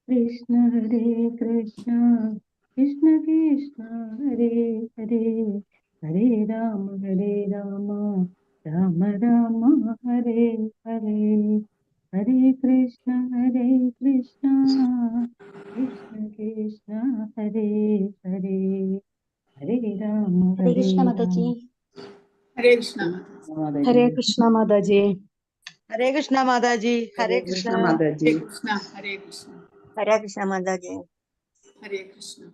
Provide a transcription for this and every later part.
कृष्ण हरे कृष्ण कृष्ण कृष्ण हरे हरे हरे राम राम राम हरे हरे हरे कृष्ण कृष्ण कृष्ण हरे हरे हरे राम हरे कृष्ण माताजी। हरे कृष्णा हरे कृष्ण माताजी। हरे कृष्णा माताजी। हरे कृष्णा हरे कृष्णा हरे कृष्णा हरे कृष्णा माताजी। हरे कृष्णा।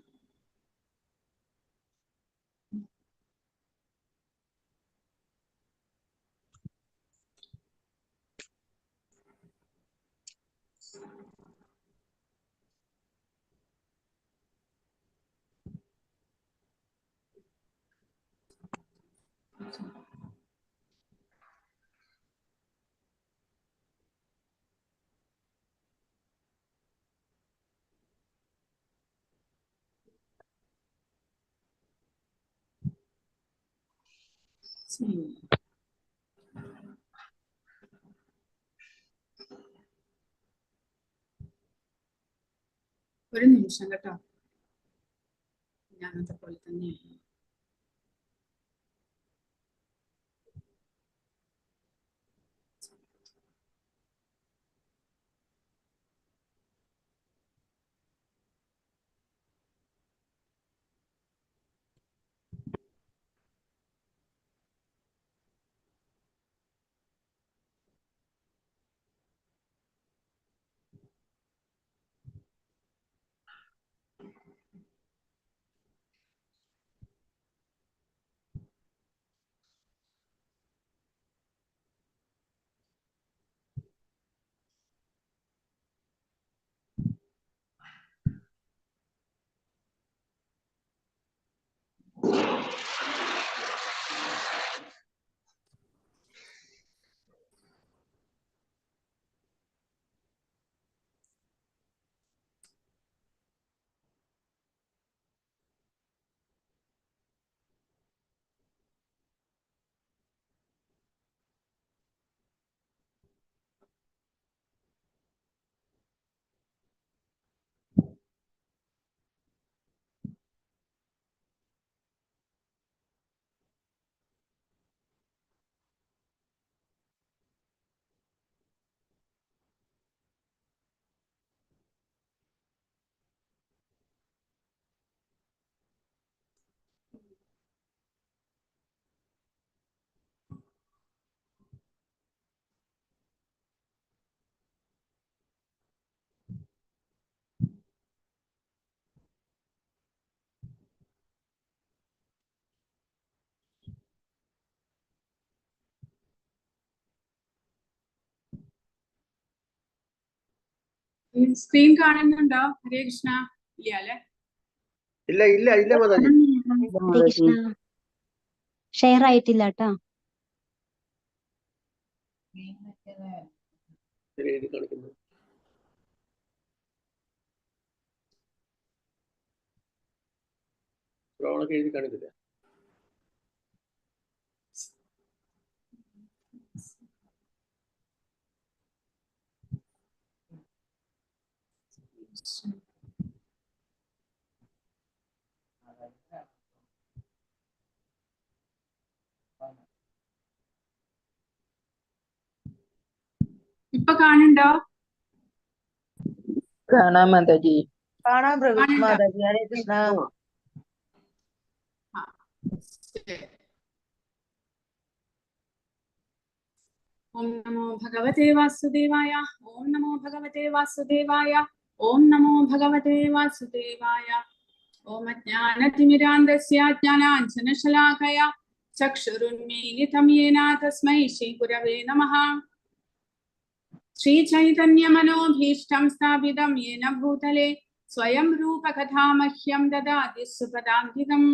ഒരു നിമിഷം കേട്ടോ, ഞാനത്തെ പോലെ തന്നെ സ്ക്രീൻ കാണുന്നുണ്ടോ? ഹരേ കൃഷ്ണ. ഇല്ല അല്ലെ? ഇല്ല ഇല്ല ഇല്ല മാതാജി. ഹരേ കൃഷ്ണ. ഷെയർ ആയിട്ടില്ല കേട്ടോ. എഴുതി കാണിക്കുന്നു. ശ്രാവണൊക്കെ എഴുതി കാണിക്കില്ല. ഇപ്പൊ കാണുന്നുണ്ടോ? കാണാം മാതാജി. കാണാം പ്രഭു മാതാജി. ഹരേ കൃഷ്ണ. ഓം നമോ ഭഗവതേ വാസുദേവായ. ഓം നമോ ഭഗവതേ വാസുദേവായ. ഓം നമോ ഭഗവതേ വാസുദേവായ. ഓം അജ്ഞാനതിമിരാന്ധസ്യ ജ്ഞാനാഞ്ജനശലാകയാ ചക്ഷുരുന്മീലിതം യേന തസ്മൈ ശ്രീഗുരവേ നമഃ. श्रीचैतन्यमनोभीष्टं स्थापितं येन भूतले स्वयं रूपकथा मह्यं ददाति सुपदान्तिकम्।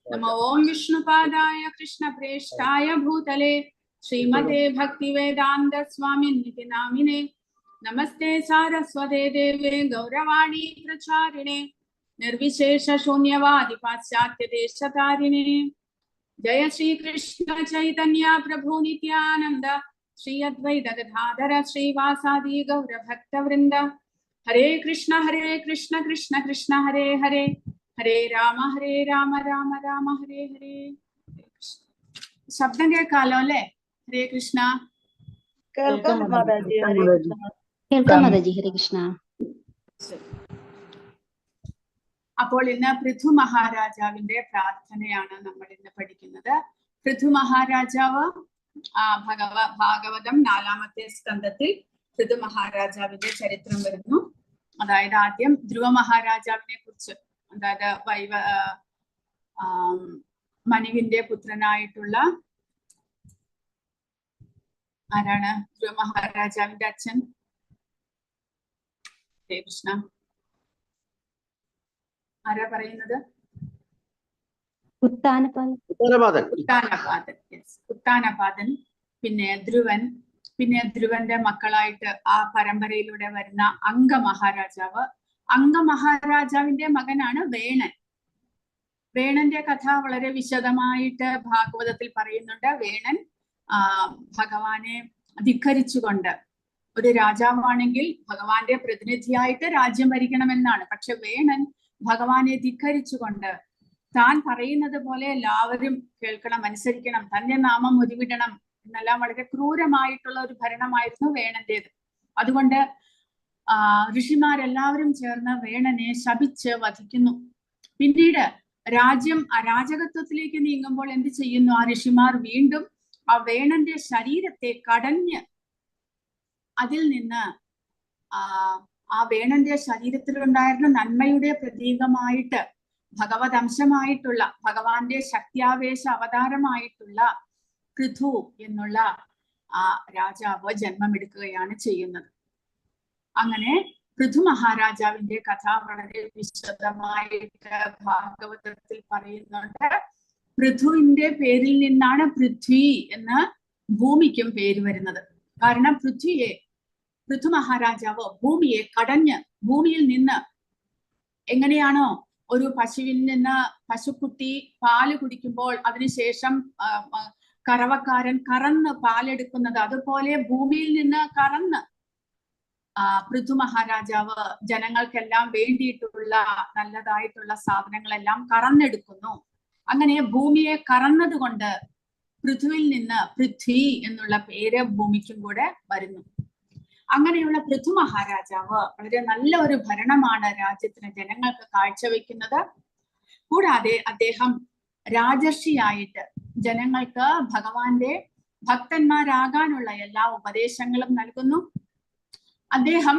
नमो ओं विष्णुपादाय कृष्णप्रेष्ठाय भूतले श्रीमते भक्तिवेदान्त स्वामिन्निति नामिने। नमस्ते सारस्वते देवे गौरवाणी प्रचारिणे निर्विशेष शून्यवादि पाश्चात्य देशतारिणे। जय श्री कृष्ण चैतन्य प्रभु नित्यानंद श्री अद्वैत गदाधर श्रीवासादि गौर भक्त वृंद ഹരേ കൃഷ്ണ കൃഷ്ണ കൃഷ്ണ ഹരേ ഹരേ, ഹരേ രാമ രാമ രാമ ഹരേ ഹരേ. ശബ്ദം കേൾക്കാലോ അല്ലെ? ഹരേ കൃഷ്ണ. കേൾക്കാം മാതാജി. ഹരേ കൃഷ്ണ. കേൾക്കാം മാതാജി. ഹരേ കൃഷ്ണ. അപ്പോൾ ഇന്ന് പൃഥു മഹാരാജാവിന്റെ പ്രാർത്ഥനയാണ് നമ്മൾ ഇന്ന് പഠിക്കുന്നത്. പൃഥു മഹാരാജാവ് ഭാഗവതം 4-ാമത്തെ സ്കന്ധത്തിൽ പൃഥു മഹാരാജാവിന്റെ ചരിത്രം വരുന്നു. അതായത് ആദ്യം ധ്രുവ മഹാരാജാവിനെ കുറിച്ച്, അതായത് മനുവിന്റെ പുത്രനായിട്ടുള്ള ആരാണ് ധ്രുവ മഹാരാജാവിന്റെ അച്ഛൻ? ഹരേ കൃഷ്ണ. ആരാ പറയുന്നത്? ഉത്താനപാദൻ, പിന്നെ ധ്രുവൻ, പിന്നെ ധ്രുവന്റെ മക്കളായിട്ട് ആ പരമ്പരയിലൂടെ വരുന്ന അംഗമഹാരാജാവ്. അംഗമഹാരാജാവിന്റെ മകനാണ് വേണൻ. വേണന്റെ കഥ വളരെ വിശദമായിട്ട് ഭാഗവതത്തിൽ പറയുന്നുണ്ട്. വേണൻ ഭഗവാനെ ധിക്കരിച്ചുകൊണ്ട്, ഒരു രാജാവാണെങ്കിൽ ഭഗവാന്റെ പ്രതിനിധിയായിട്ട് രാജ്യം ഭരിക്കണമെന്നാണ്. പക്ഷെ വേണൻ ഭഗവാനെ ധിക്കരിച്ചുകൊണ്ട് താൻ പറയുന്നത് പോലെ എല്ലാവരും കേൾക്കണം, അനുസരിക്കണം, തന്റെ നാമം ഉരുവിടണം എന്നെല്ലാം വളരെ ക്രൂരമായിട്ടുള്ള ഒരു ഭരണമായിരുന്നു വേണന്റേത്. അതുകൊണ്ട് ഋഷിമാരെല്ലാവരും ചേർന്ന് വേണനെ ശപിച്ച് വധിക്കുന്നു. പിന്നീട് അരാജകത്വത്തിലേക്ക് നീങ്ങുമ്പോൾ എന്ത് ചെയ്യുന്നു? ആ ഋഷിമാർ വീണ്ടും ആ വേണന്റെ ശരീരത്തെ കടഞ്ഞ് അതിൽ നിന്ന് ആ വേണന്റെ ശരീരത്തിലുണ്ടായിരുന്ന നന്മയുടെ പ്രതീകമായിട്ട് ഭഗവത് അംശമായിട്ടുള്ള, ഭഗവാന്റെ ശക്തിയാവേശ അവതാരമായിട്ടുള്ള പൃഥു എന്നുള്ള ആ രാജാവ് ജന്മമെടുക്കുകയാണ് ചെയ്യുന്നത്. അങ്ങനെ പൃഥു മഹാരാജാവിന്റെ കഥ വളരെ വിശദമായിട്ട് ഭാഗവതത്തിൽ പറയുന്നുണ്ട്. പൃഥുവിന്റെ പേരിൽ നിന്നാണ് പൃഥ്വി എന്ന് ഭൂമിക്കും പേര് വരുന്നത്. കാരണം പൃഥു മഹാരാജാവ് ഭൂമിയെ കടഞ്ഞ്, ഭൂമിയിൽ നിന്ന് എങ്ങനെയാണോ ഒരു പശുവിൽ നിന്ന് പശുക്കുട്ടി പാല് കുടിക്കുമ്പോൾ അതിനുശേഷം കറവക്കാരൻ കറന്ന് പാലെടുക്കുന്നത്, അതുപോലെ ഭൂമിയിൽ നിന്ന് കറന്ന് പൃഥു മഹാരാജാവ് ജനങ്ങൾക്കെല്ലാം വേണ്ടിയിട്ടുള്ള നല്ലതായിട്ടുള്ള സാധനങ്ങളെല്ലാം കറന്നെടുക്കുന്നു. അങ്ങനെ ഭൂമിയെ കറന്നത് കൊണ്ട് പൃഥുവിൽ നിന്ന് പൃഥ്വി എന്നുള്ള പേര് ഭൂമിക്കും കൂടെ വരുന്നു. അങ്ങനെയുള്ള പൃഥു മഹാരാജാവ് വളരെ നല്ല ഒരു ഭരണമാണ് രാജ്യത്തിന്, ജനങ്ങൾക്ക് കാഴ്ചവെക്കുന്നത്. കൂടാതെ അദ്ദേഹം രാജർഷിയായിട്ട് ജനങ്ങൾക്ക് ഭഗവാന്റെ ഭക്തന്മാരാകാനുള്ള എല്ലാ ഉപദേശങ്ങളും നൽകുന്നു. അദ്ദേഹം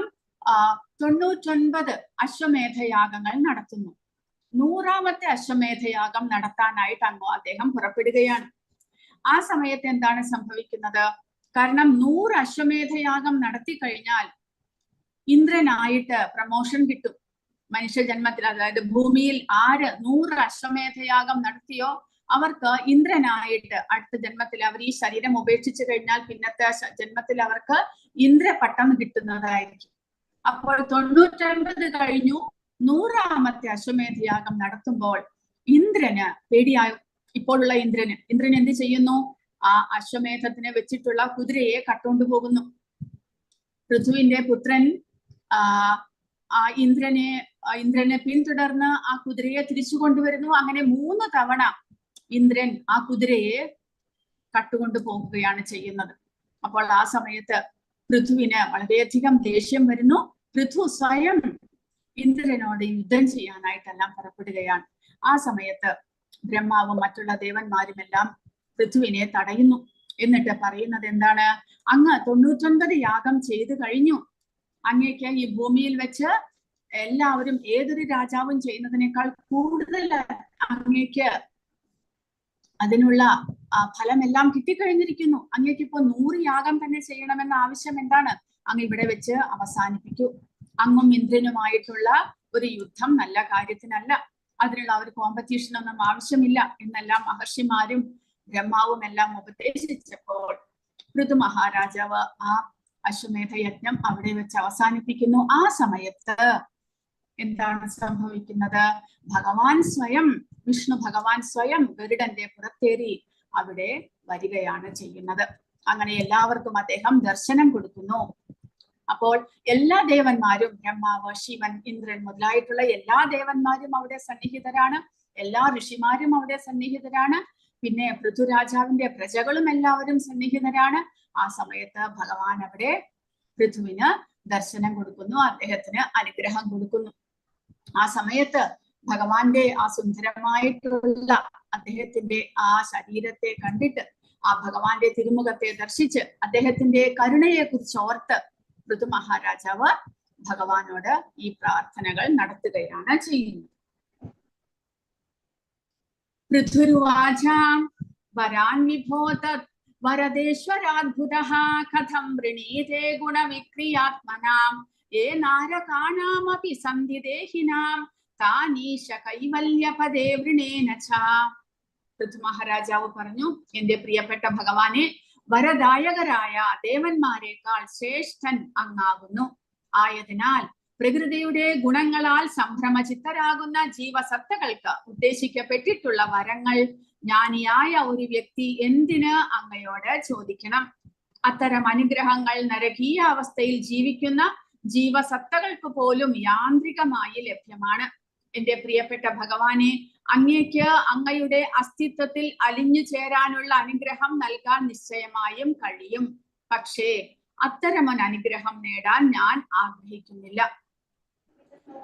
99 അശ്വമേധയാഗങ്ങൾ നടത്തുന്നു. 100-ാമത്തെ അശ്വമേധയാഗം നടത്താനായിട്ട് അദ്ദേഹം പുറപ്പെടുകയാണ്. ആ സമയത്ത് എന്താണ് സംഭവിക്കുന്നത്? കാരണം 100 അശ്വമേധയാഗം നടത്തി കഴിഞ്ഞാൽ ഇന്ദ്രനായിട്ട് പ്രമോഷൻ കിട്ടും മനുഷ്യജന്മത്തിൽ. അതായത് ഭൂമിയിൽ ആര് 100 അശ്വമേധയാഗം നടത്തിയോ അവർക്ക് ഇന്ദ്രനായിട്ട് അടുത്ത ജന്മത്തിൽ, അവർ ഈ ശരീരം ഉപേക്ഷിച്ചു കഴിഞ്ഞാൽ പിന്നത്തെ ജന്മത്തിൽ അവർക്ക് ഇന്ദ്രപട്ടം കിട്ടുന്നതായിരിക്കും. അപ്പോൾ 99 കഴിഞ്ഞു 100-ാമത്തെ അശ്വമേധയാഗം നടത്തുമ്പോൾ ഇന്ദ്രന് പേടിയായി. ഇപ്പോഴുള്ള ഇന്ദ്രൻ എന്ത് ചെയ്യുന്നു? ആ അശ്വമേധത്തിനെ വെച്ചിട്ടുള്ള കുതിരയെ കട്ടുകൊണ്ടുപോകുന്നു. പൃഥുവിന്റെ പുത്രൻ ഇന്ദ്രനെ പിന്തുടർന്ന് ആ കുതിരയെ തിരിച്ചു കൊണ്ടുവരുന്നു. അങ്ങനെ 3 തവണ ഇന്ദ്രൻ ആ കുതിരയെ കട്ടുകൊണ്ടു പോകുകയാണ് ചെയ്യുന്നത്. അപ്പോൾ ആ സമയത്ത് പൃഥുവിന് വളരെയധികം ദേഷ്യം വരുന്നു. പൃഥു സ്വയം ഇന്ദ്രനോട് യുദ്ധം ചെയ്യാനായിട്ടെല്ലാം പുറപ്പെടുകയാണ്. ആ സമയത്ത് ബ്രഹ്മാവും മറ്റുള്ള ദേവന്മാരുമെല്ലാം പൃഥുവിനെ തടയുന്നു. എന്നിട്ട് പറയുന്നത് എന്താണ്? അങ്ങ് 99 യാഗം ചെയ്തു കഴിഞ്ഞു. അങ്ങേക്ക് ഈ ഭൂമിയിൽ വെച്ച് എല്ലാവരും ഏതൊരു രാജാവും ചെയ്യുന്നതിനേക്കാൾ കൂടുതൽ അങ്ങേക്ക് അതിനുള്ള ഫലമെല്ലാം കിട്ടിക്കഴിഞ്ഞിരിക്കുന്നു. അങ്ങേക്ക് ഇപ്പോ 100 യാഗം തന്നെ ചെയ്യണമെന്ന ആവശ്യം എന്താണ്? അങ്ങ് ഇവിടെ വെച്ച് അവസാനിപ്പിക്കൂ. അങ്ങും ഇന്ദ്രനുമായിട്ടുള്ള ഒരു യുദ്ധം നല്ല കാര്യത്തിനല്ല, അതിനുള്ള ഒരു കോമ്പറ്റീഷൻ ഒന്നും ആവശ്യമില്ല എന്നെല്ലാം മഹർഷിമാരും ബ്രഹ്മാവും എല്ലാം ഉപദേശിച്ചപ്പോൾ പൃഥു മഹാരാജാവ് ആ അശ്വമേധ യജ്ഞം അവിടെ വെച്ച് അവസാനിപ്പിക്കുന്നു. ആ സമയത്ത് എന്താണ് സംഭവിക്കുന്നത്? വിഷ്ണു ഭഗവാൻ സ്വയം ഗരുഡന്റെ പുറത്തേറി അവിടെ വരികയാണ് ചെയ്യുന്നത്. അങ്ങനെ എല്ലാവർക്കും അദ്ദേഹം ദർശനം കൊടുക്കുന്നു. അപ്പോൾ എല്ലാ ദേവന്മാരും, ബ്രഹ്മാവ്, ശിവൻ, ഇന്ദ്രൻ മുതലായിട്ടുള്ള എല്ലാ ദേവന്മാരും അവിടെ സന്നിഹിതരാണ്. എല്ലാ ഋഷിമാരും അവിടെ സന്നിഹിതരാണ്. പിന്നെ പൃഥ്വിരാജാവിന്റെ പ്രജകളും എല്ലാവരും സന്നിഹിതരാണ്. ആ സമയത്ത് ഭഗവാൻ അവിടെ പൃഥുവിന് ദർശനം കൊടുക്കുന്നു, അദ്ദേഹത്തിന് അനുഗ്രഹം കൊടുക്കുന്നു. ആ സമയത്ത് ഭഗവാന്റെ ആ സുന്ദരമായിട്ടുള്ള അദ്ദേഹത്തിന്റെ ആ ശരീരത്തെ കണ്ടിട്ട്, ആ ഭഗവാന്റെ തിരുമുഖത്തെ ദർശിച്ച് അദ്ദേഹത്തിന്റെ കരുണയെ കുറിച്ച് ഓർത്ത് പൃഥു മഹാരാജാവ് ഭഗവാനോട് ഈ പ്രാർത്ഥനകൾ നടത്തുകയാണ് ചെയ്യുന്നത്. പൃഥുരുവാച വരാൻ വിഭോത വരദേശ്വരാദ്ഭുതഃ കഥം വൃണീതേ ഗുണവിക്രിയാത്മനാം യേ നാരകാണാമപി സന്ധിദേഹിനാം താനീശ കൈവല്യപദേ വൃണേന ച. പൃഥു മഹാരാജാവ് പറഞ്ഞു, എന്റെ പ്രിയപ്പെട്ട ഭഗവാനെ, വരദായകരായ ദേവന്മാരെക്കാൾ ശ്രേഷ്ഠൻ അങ്ങാകുന്നു. ആയതിനാൽ പ്രകൃതിയുടെ ഗുണങ്ങളാൽ സംഭ്രമചിത്തരാകുന്ന ജീവസത്തകൾക്ക് ഉദ്ദേശിക്കപ്പെട്ടിട്ടുള്ള വരങ്ങൾ ജ്ഞാനിയായ ഒരു വ്യക്തി എന്തിന് അങ്ങയോട് ചോദിക്കണം? അത്തരം അനുഗ്രഹങ്ങൾ നരകീയ അവസ്ഥയിൽ ജീവിക്കുന്ന ജീവസത്തകൾക്ക് പോലും യാന്ത്രികമായി ലഭ്യമാണ്. എന്റെ പ്രിയപ്പെട്ട ഭഗവാനെ, അങ്ങേക്ക് അങ്ങയുടെ അസ്തിത്വത്തിൽ അലിഞ്ഞു ചേരാനുള്ള അനുഗ്രഹം നൽകാൻ നിശ്ചയമായും കഴിയും. പക്ഷേ അത്തരമൊരു അനുഗ്രഹം നേടാൻ ഞാൻ ആഗ്രഹിക്കുന്നില്ല.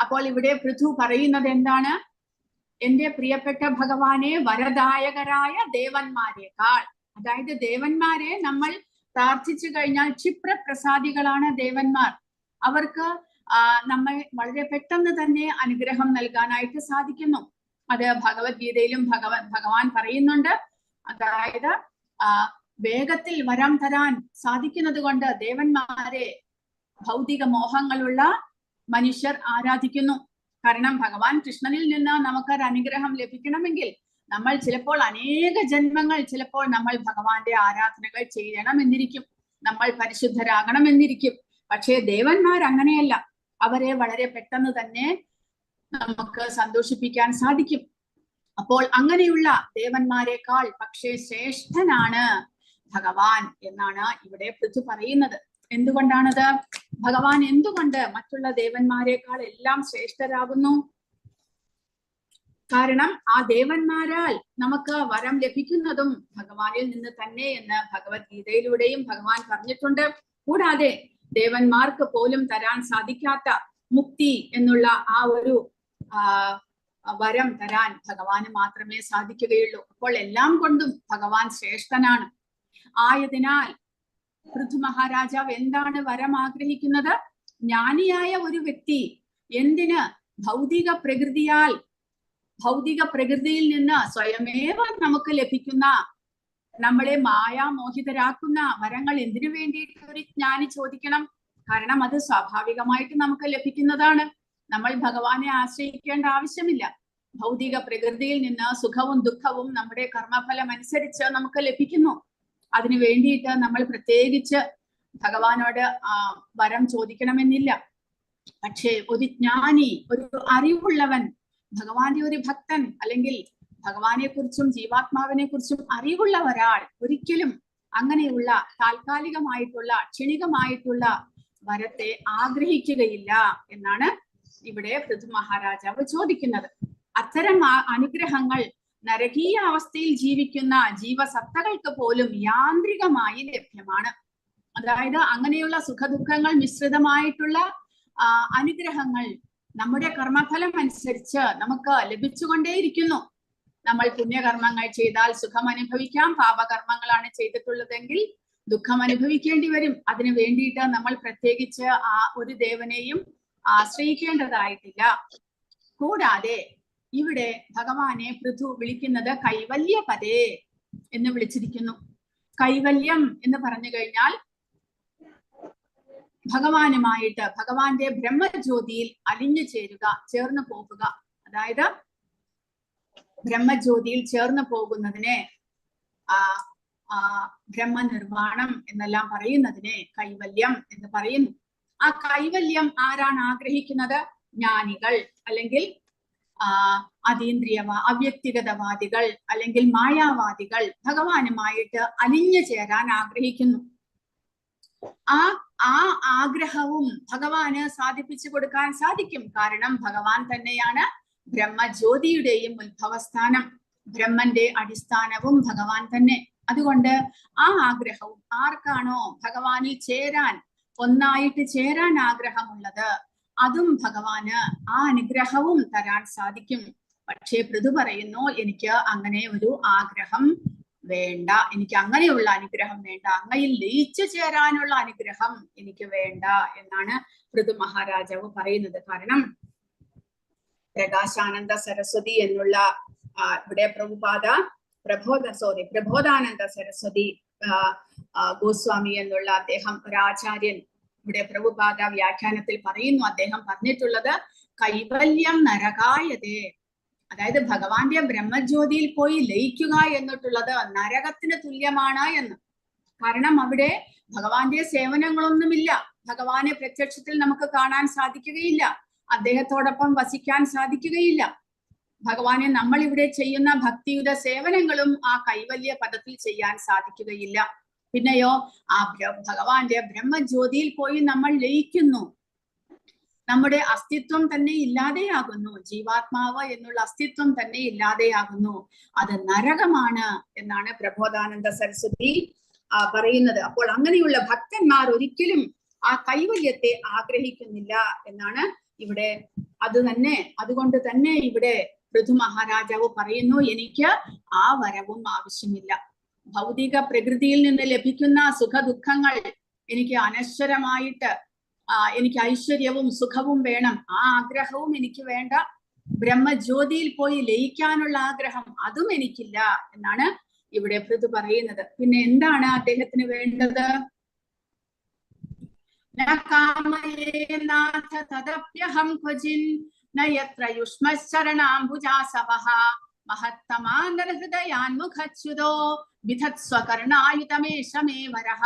അപ്പോൾ ഇവിടെ പൃഥു പറയുന്നത് എന്താണ്? എന്റെ പ്രിയപ്പെട്ട ഭഗവാനെ, വരദായകരായ ദേവന്മാരെക്കാൾ, അതായത് ദേവന്മാരെ നമ്മൾ പ്രാർത്ഥിച്ചു കഴിഞ്ഞാൽ ക്ഷിപ്രപ്രസാദികളാണ് ദേവന്മാർ. അവർക്ക് നമ്മൾ വളരെ പെട്ടെന്ന് തന്നെ അനുഗ്രഹം നൽകാനായിട്ട് സാധിക്കുന്നു. അത് ഭഗവത്ഗീതയിലും ഭഗവാൻ പറയുന്നുണ്ട്. അതായത് വേഗത്തിൽ വരം തരാൻ സാധിക്കുന്നത് കൊണ്ട് ദേവന്മാരെ ഭൗതിക മോഹങ്ങളുള്ള മനുഷ്യർ ആരാധിക്കുന്നു. കാരണം ഭഗവാൻ കൃഷ്ണനിൽ നിന്ന് നമുക്കൊരു അനുഗ്രഹം ലഭിക്കണമെങ്കിൽ നമ്മൾ ചിലപ്പോൾ അനേക ജന്മങ്ങൾ ചിലപ്പോൾ നമ്മൾ ഭഗവാന്റെ ആരാധനകൾ ചെയ്യണമെന്നിരിക്കും, നമ്മൾ പരിശുദ്ധരാകണമെന്നിരിക്കും. പക്ഷേ ദേവന്മാർ അങ്ങനെയല്ല. അവരെ വളരെ പെട്ടെന്ന് തന്നെ നമുക്ക് സന്തോഷിപ്പിക്കാൻ സാധിക്കും. അപ്പോൾ അങ്ങനെയുള്ള ദേവന്മാരെക്കാൾ പക്ഷേ ശ്രേഷ്ഠനാണ് ഭഗവാൻ എന്നാണ് ഇവിടെ പൃഥു പറയുന്നത്. എന്തുകൊണ്ടാണത്? ഭഗവാൻ എന്തുകൊണ്ട് മറ്റുള്ള ദേവന്മാരെക്കാൾ എല്ലാം ശ്രേഷ്ഠരാകുന്നു? കാരണം ആ ദേവന്മാരാൽ നമുക്ക് വരം ലഭിക്കുന്നതും ഭഗവാനിൽ നിന്ന് തന്നെ എന്ന് ഭഗവത്ഗീതയിലൂടെയും ഭഗവാൻ പറഞ്ഞിട്ടുണ്ട്. കൂടാതെ ദേവന്മാർക്ക് പോലും തരാൻ സാധിക്കാത്ത മുക്തി എന്നുള്ള ആ ഒരു വരം തരാൻ ഭഗവാന് മാത്രമേ സാധിക്കുകയുള്ളൂ. അപ്പോൾ എല്ലാം കൊണ്ടും ഭഗവാൻ ശ്രേഷ്ഠനാണ്. ആയതിനാൽ പൃഥു മഹാരാജാവ് എന്താണ് വരം ആഗ്രഹിക്കുന്നത്? ജ്ഞാനിയായ ഒരു വ്യക്തി എന്തിന് ഭൗതിക പ്രകൃതിയിൽ നിന്ന് സ്വയമേവ നമുക്ക് ലഭിക്കുന്ന, നമ്മളെ മായാമോഹിതരാക്കുന്ന വരങ്ങൾ എന്തിനു വേണ്ടിയിട്ട് ഒരു ജ്ഞാനി ചോദിക്കണം? കാരണം അത് സ്വാഭാവികമായിട്ട് നമുക്ക് ലഭിക്കുന്നതാണ്. നമ്മൾ ഭഗവാനെ ആശ്രയിക്കേണ്ട ആവശ്യമില്ല. ഭൗതിക പ്രകൃതിയിൽ നിന്ന് സുഖവും ദുഃഖവും നമ്മുടെ കർമ്മഫലം അനുസരിച്ച് നമുക്ക് ലഭിക്കുന്നു. അതിനു വേണ്ടിയിട്ട് നമ്മൾ പ്രത്യേകിച്ച് ഭഗവാനോട് വരം ചോദിക്കണമെന്നില്ല. പക്ഷേ ഒരു ജ്ഞാനി, ഒരു അറിവുള്ളവൻ, ഭഗവാന്റെ ഒരു ഭക്തൻ, അല്ലെങ്കിൽ ഭഗവാനെ കുറിച്ചും ജീവാത്മാവിനെ കുറിച്ചും അറിവുള്ള ഒരാൾ ഒരിക്കലും അങ്ങനെയുള്ള താൽക്കാലികമായിട്ടുള്ള ക്ഷണികമായിട്ടുള്ള വരത്തെ ആഗ്രഹിക്കുകയില്ല എന്നാണ് ഇവിടെ പൃഥു മഹാരാജാവ് ചോദിക്കുന്നത്. അത്തരം അനുഗ്രഹങ്ങൾ നരകീയ അവസ്ഥയിൽ ജീവിക്കുന്ന ജീവസത്തകൾക്ക് പോലും യാന്ത്രികമായി ലഭ്യമാണ്. അതായത് അങ്ങനെയുള്ള സുഖദുഃഖങ്ങൾ മിശ്രിതമായിട്ടുള്ള അനുഗ്രഹങ്ങൾ നമ്മുടെ കർമ്മഫലം അനുസരിച്ച് നമുക്ക് ലഭിച്ചുകൊണ്ടേയിരിക്കുന്നു. നമ്മൾ പുണ്യകർമ്മങ്ങൾ ചെയ്താൽ സുഖം അനുഭവിക്കാം, പാപകർമ്മങ്ങളാണ് ചെയ്തിട്ടുള്ളതെങ്കിൽ ദുഃഖം അനുഭവിക്കേണ്ടി വരും. അതിനു വേണ്ടിയിട്ട് നമ്മൾ പ്രത്യേകിച്ച് ആ ഒരു ദേവനെയും ആശ്രയിക്കേണ്ടതായിട്ടില്ല. കൂടാതെ ഇവിടെ ഭഗവാനെ പൃഥു വിളിക്കുന്നത് കൈവല്യപദേ എന്ന് വിളിച്ചിരിക്കുന്നു. കൈവല്യം എന്ന് പറഞ്ഞു കഴിഞ്ഞാൽ ഭഗവാനുമായിട്ട്, ഭഗവാന്റെ ബ്രഹ്മജ്യോതിയിൽ അലിഞ്ഞു ചേരുക, ചേർന്ന് പോകുക. അതായത് ബ്രഹ്മജ്യോതിയിൽ ചേർന്ന് പോകുന്നതിനെ ബ്രഹ്മനിർവാണം എന്നെല്ലാം പറയുന്നതിനെ കൈവല്യം എന്ന് പറയുന്നു. ആ കൈവല്യം ആരാണ് ആഗ്രഹിക്കുന്നത്? ജ്ഞാനികൾ, അല്ലെങ്കിൽ അവ്യക്തിഗതവാദികൾ, അല്ലെങ്കിൽ മായാവാദികൾ ഭഗവാനുമായിട്ട് അലിഞ്ഞു ചേരാൻ ആഗ്രഹിക്കുന്നു. ആ ആ ആഗ്രഹവും ഭഗവാന് സാധിപ്പിച്ചു കൊടുക്കാൻ സാധിക്കും. കാരണം ഭഗവാൻ തന്നെയാണ് ബ്രഹ്മജ്യോതിയുടെയും ഉത്ഭവസ്ഥാനം. ബ്രഹ്മന്റെ അടിസ്ഥാനവും ഭഗവാൻ തന്നെ. അതുകൊണ്ട് ആ ആഗ്രഹവും ആർക്കാണോ ഭഗവാനിൽ ചേരാൻ, ഒന്നായിട്ട് ചേരാൻ ആഗ്രഹമുള്ളത്, അതും ഭഗവാന് ആ അനുഗ്രഹവും തരാൻ സാധിക്കും. പക്ഷേ പൃഥു പറയുന്നു, എനിക്ക് അങ്ങനെ ഒരു ആഗ്രഹം വേണ്ട, എനിക്ക് അങ്ങനെയുള്ള അനുഗ്രഹം വേണ്ട, അങ്ങയിൽ ലയിച്ചു ചേരാനുള്ള അനുഗ്രഹം എനിക്ക് വേണ്ട എന്നാണ് പൃഥു മഹാരാജാവ് പറയുന്നത്. കാരണം പ്രകാശാനന്ദ സരസ്വതി എന്നുള്ള ഇവിടെ പ്രബോധാനന്ദ സരസ്വതി ഗോസ്വാമി എന്നുള്ള അദ്ദേഹം ഒരാചാര്യൻ ഇവിടെ പ്രഭുപാദ വ്യാഖ്യാനത്തിൽ പറയുന്നു. അദ്ദേഹം പറഞ്ഞിട്ടുള്ളത് കൈവല്യം നരകായതേ, അതായത് ഭഗവാന്റെ ബ്രഹ്മജ്യോതിയിൽ പോയി ലയിക്കുക എന്നിട്ടുള്ളത് നരകത്തിന് തുല്യമാണ് എന്ന്. കാരണം അവിടെ ഭഗവാന്റെ സേവനങ്ങളൊന്നുമില്ല, ഭഗവാനെ പ്രത്യക്ഷത്തിൽ നമുക്ക് കാണാൻ സാധിക്കുകയില്ല, അദ്ദേഹത്തോടൊപ്പം വസിക്കാൻ സാധിക്കുകയില്ല. ഭഗവാനെ നമ്മൾ ഇവിടെ ചെയ്യുന്ന ഭക്തിയുടെ സേവനങ്ങളും ആ കൈവല്യ പദത്തിൽ ചെയ്യാൻ സാധിക്കുകയില്ല. പിന്നെയോ ആ ഭഗവാന്റെ ബ്രഹ്മജ്യോതിയിൽ പോയി നമ്മൾ ലയിക്കുന്നു, നമ്മുടെ അസ്തിത്വം തന്നെ ഇല്ലാതെയാകുന്നു, ജീവാത്മാവ് എന്നുള്ള അസ്തിത്വം തന്നെ ഇല്ലാതെയാകുന്നു. അത് നരകമാണ് എന്നാണ് പ്രബോധാനന്ദ സരസ്വതി പറയുന്നത്. അപ്പോൾ അങ്ങനെയുള്ള ഭക്തന്മാർ ഒരിക്കലും ആ കൈവല്യത്തെ ആഗ്രഹിക്കുന്നില്ല എന്നാണ് ഇവിടെ. അതുകൊണ്ട് തന്നെ ഇവിടെ പൃഥു മഹാരാജാവ് പറയുന്നു, എനിക്ക് ആ വരവും ആവശ്യമില്ല. ഭൗതിക പ്രകൃതിയിൽ നിന്ന് ലഭിക്കുന്ന സുഖദുഃഖങ്ങൾ എനിക്ക് അനശ്വരമായിട്ട്, എനിക്ക് ഐശ്വര്യവും സുഖവും വേണം, ആ ആഗ്രഹവും എനിക്ക് വേണ്ട. ബ്രഹ്മജ്യോതിയിൽ പോയി ലയിക്കാനുള്ള ആഗ്രഹം അതും എനിക്കില്ല എന്നാണ് ഇവിടെ പൃഥു പറയുന്നത്. പിന്നെ എന്താണ് അദ്ദേഹത്തിന് വേണ്ടത്? തദപ്യഹം ക്വചിൻ നയത്ര യുഷ്മശരണാംബുജാസവഃ മഹത്തമാനരഹൃദയാൻമുഖച്യുതോ വിധത്സ്വകർണായുതമേഷമേ വരഃ.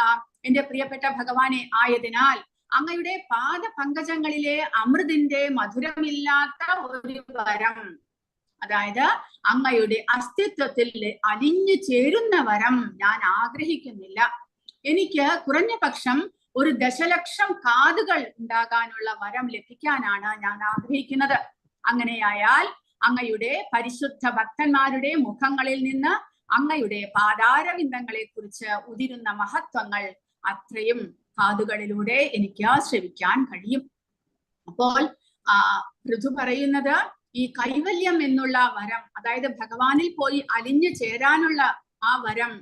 എന്റെ പ്രിയപ്പെട്ട ഭഗവാനെ, ആയതിനാൽ അങ്ങയുടെ പാദപങ്കജങ്ങളിലെ അമൃതിന്റെ മധുരമില്ലാത്ത ഒരു വരം, അതായത് അങ്ങയുടെ അസ്തിത്വത്തിൽ അലിഞ്ഞു ചേരുന്ന വരം ഞാൻ ആഗ്രഹിക്കുന്നില്ല. എനിക്ക് കുറഞ്ഞ പക്ഷം 1,00,000 കാതുകൾ ഉണ്ടാകാനുള്ള വരം ലഭിക്കാനാണ് ഞാൻ ആഗ്രഹിക്കുന്നത്. അങ്ങനെയായാൽ അങ്ങയുടെ പരിശുദ്ധ ഭക്തന്മാരുടെ മുഖങ്ങളിൽ നിന്ന് അങ്ങയുടെ പാദാരവിന്ദങ്ങളെ കുറിച്ച് ഉതിരുന്ന മഹത്വങ്ങൾ അത്രയും കാതുകളിലൂടെ എനിക്ക് ശ്രവിക്കാൻ കഴിയും. അപ്പോൾ പൃഥു പറയുന്നത്, ഈ കൈവല്യം എന്നുള്ള വരം, അതായത് ഭഗവാനിൽ പോയി അലിഞ്ഞു ചേരാനുള്ള ആ വരം,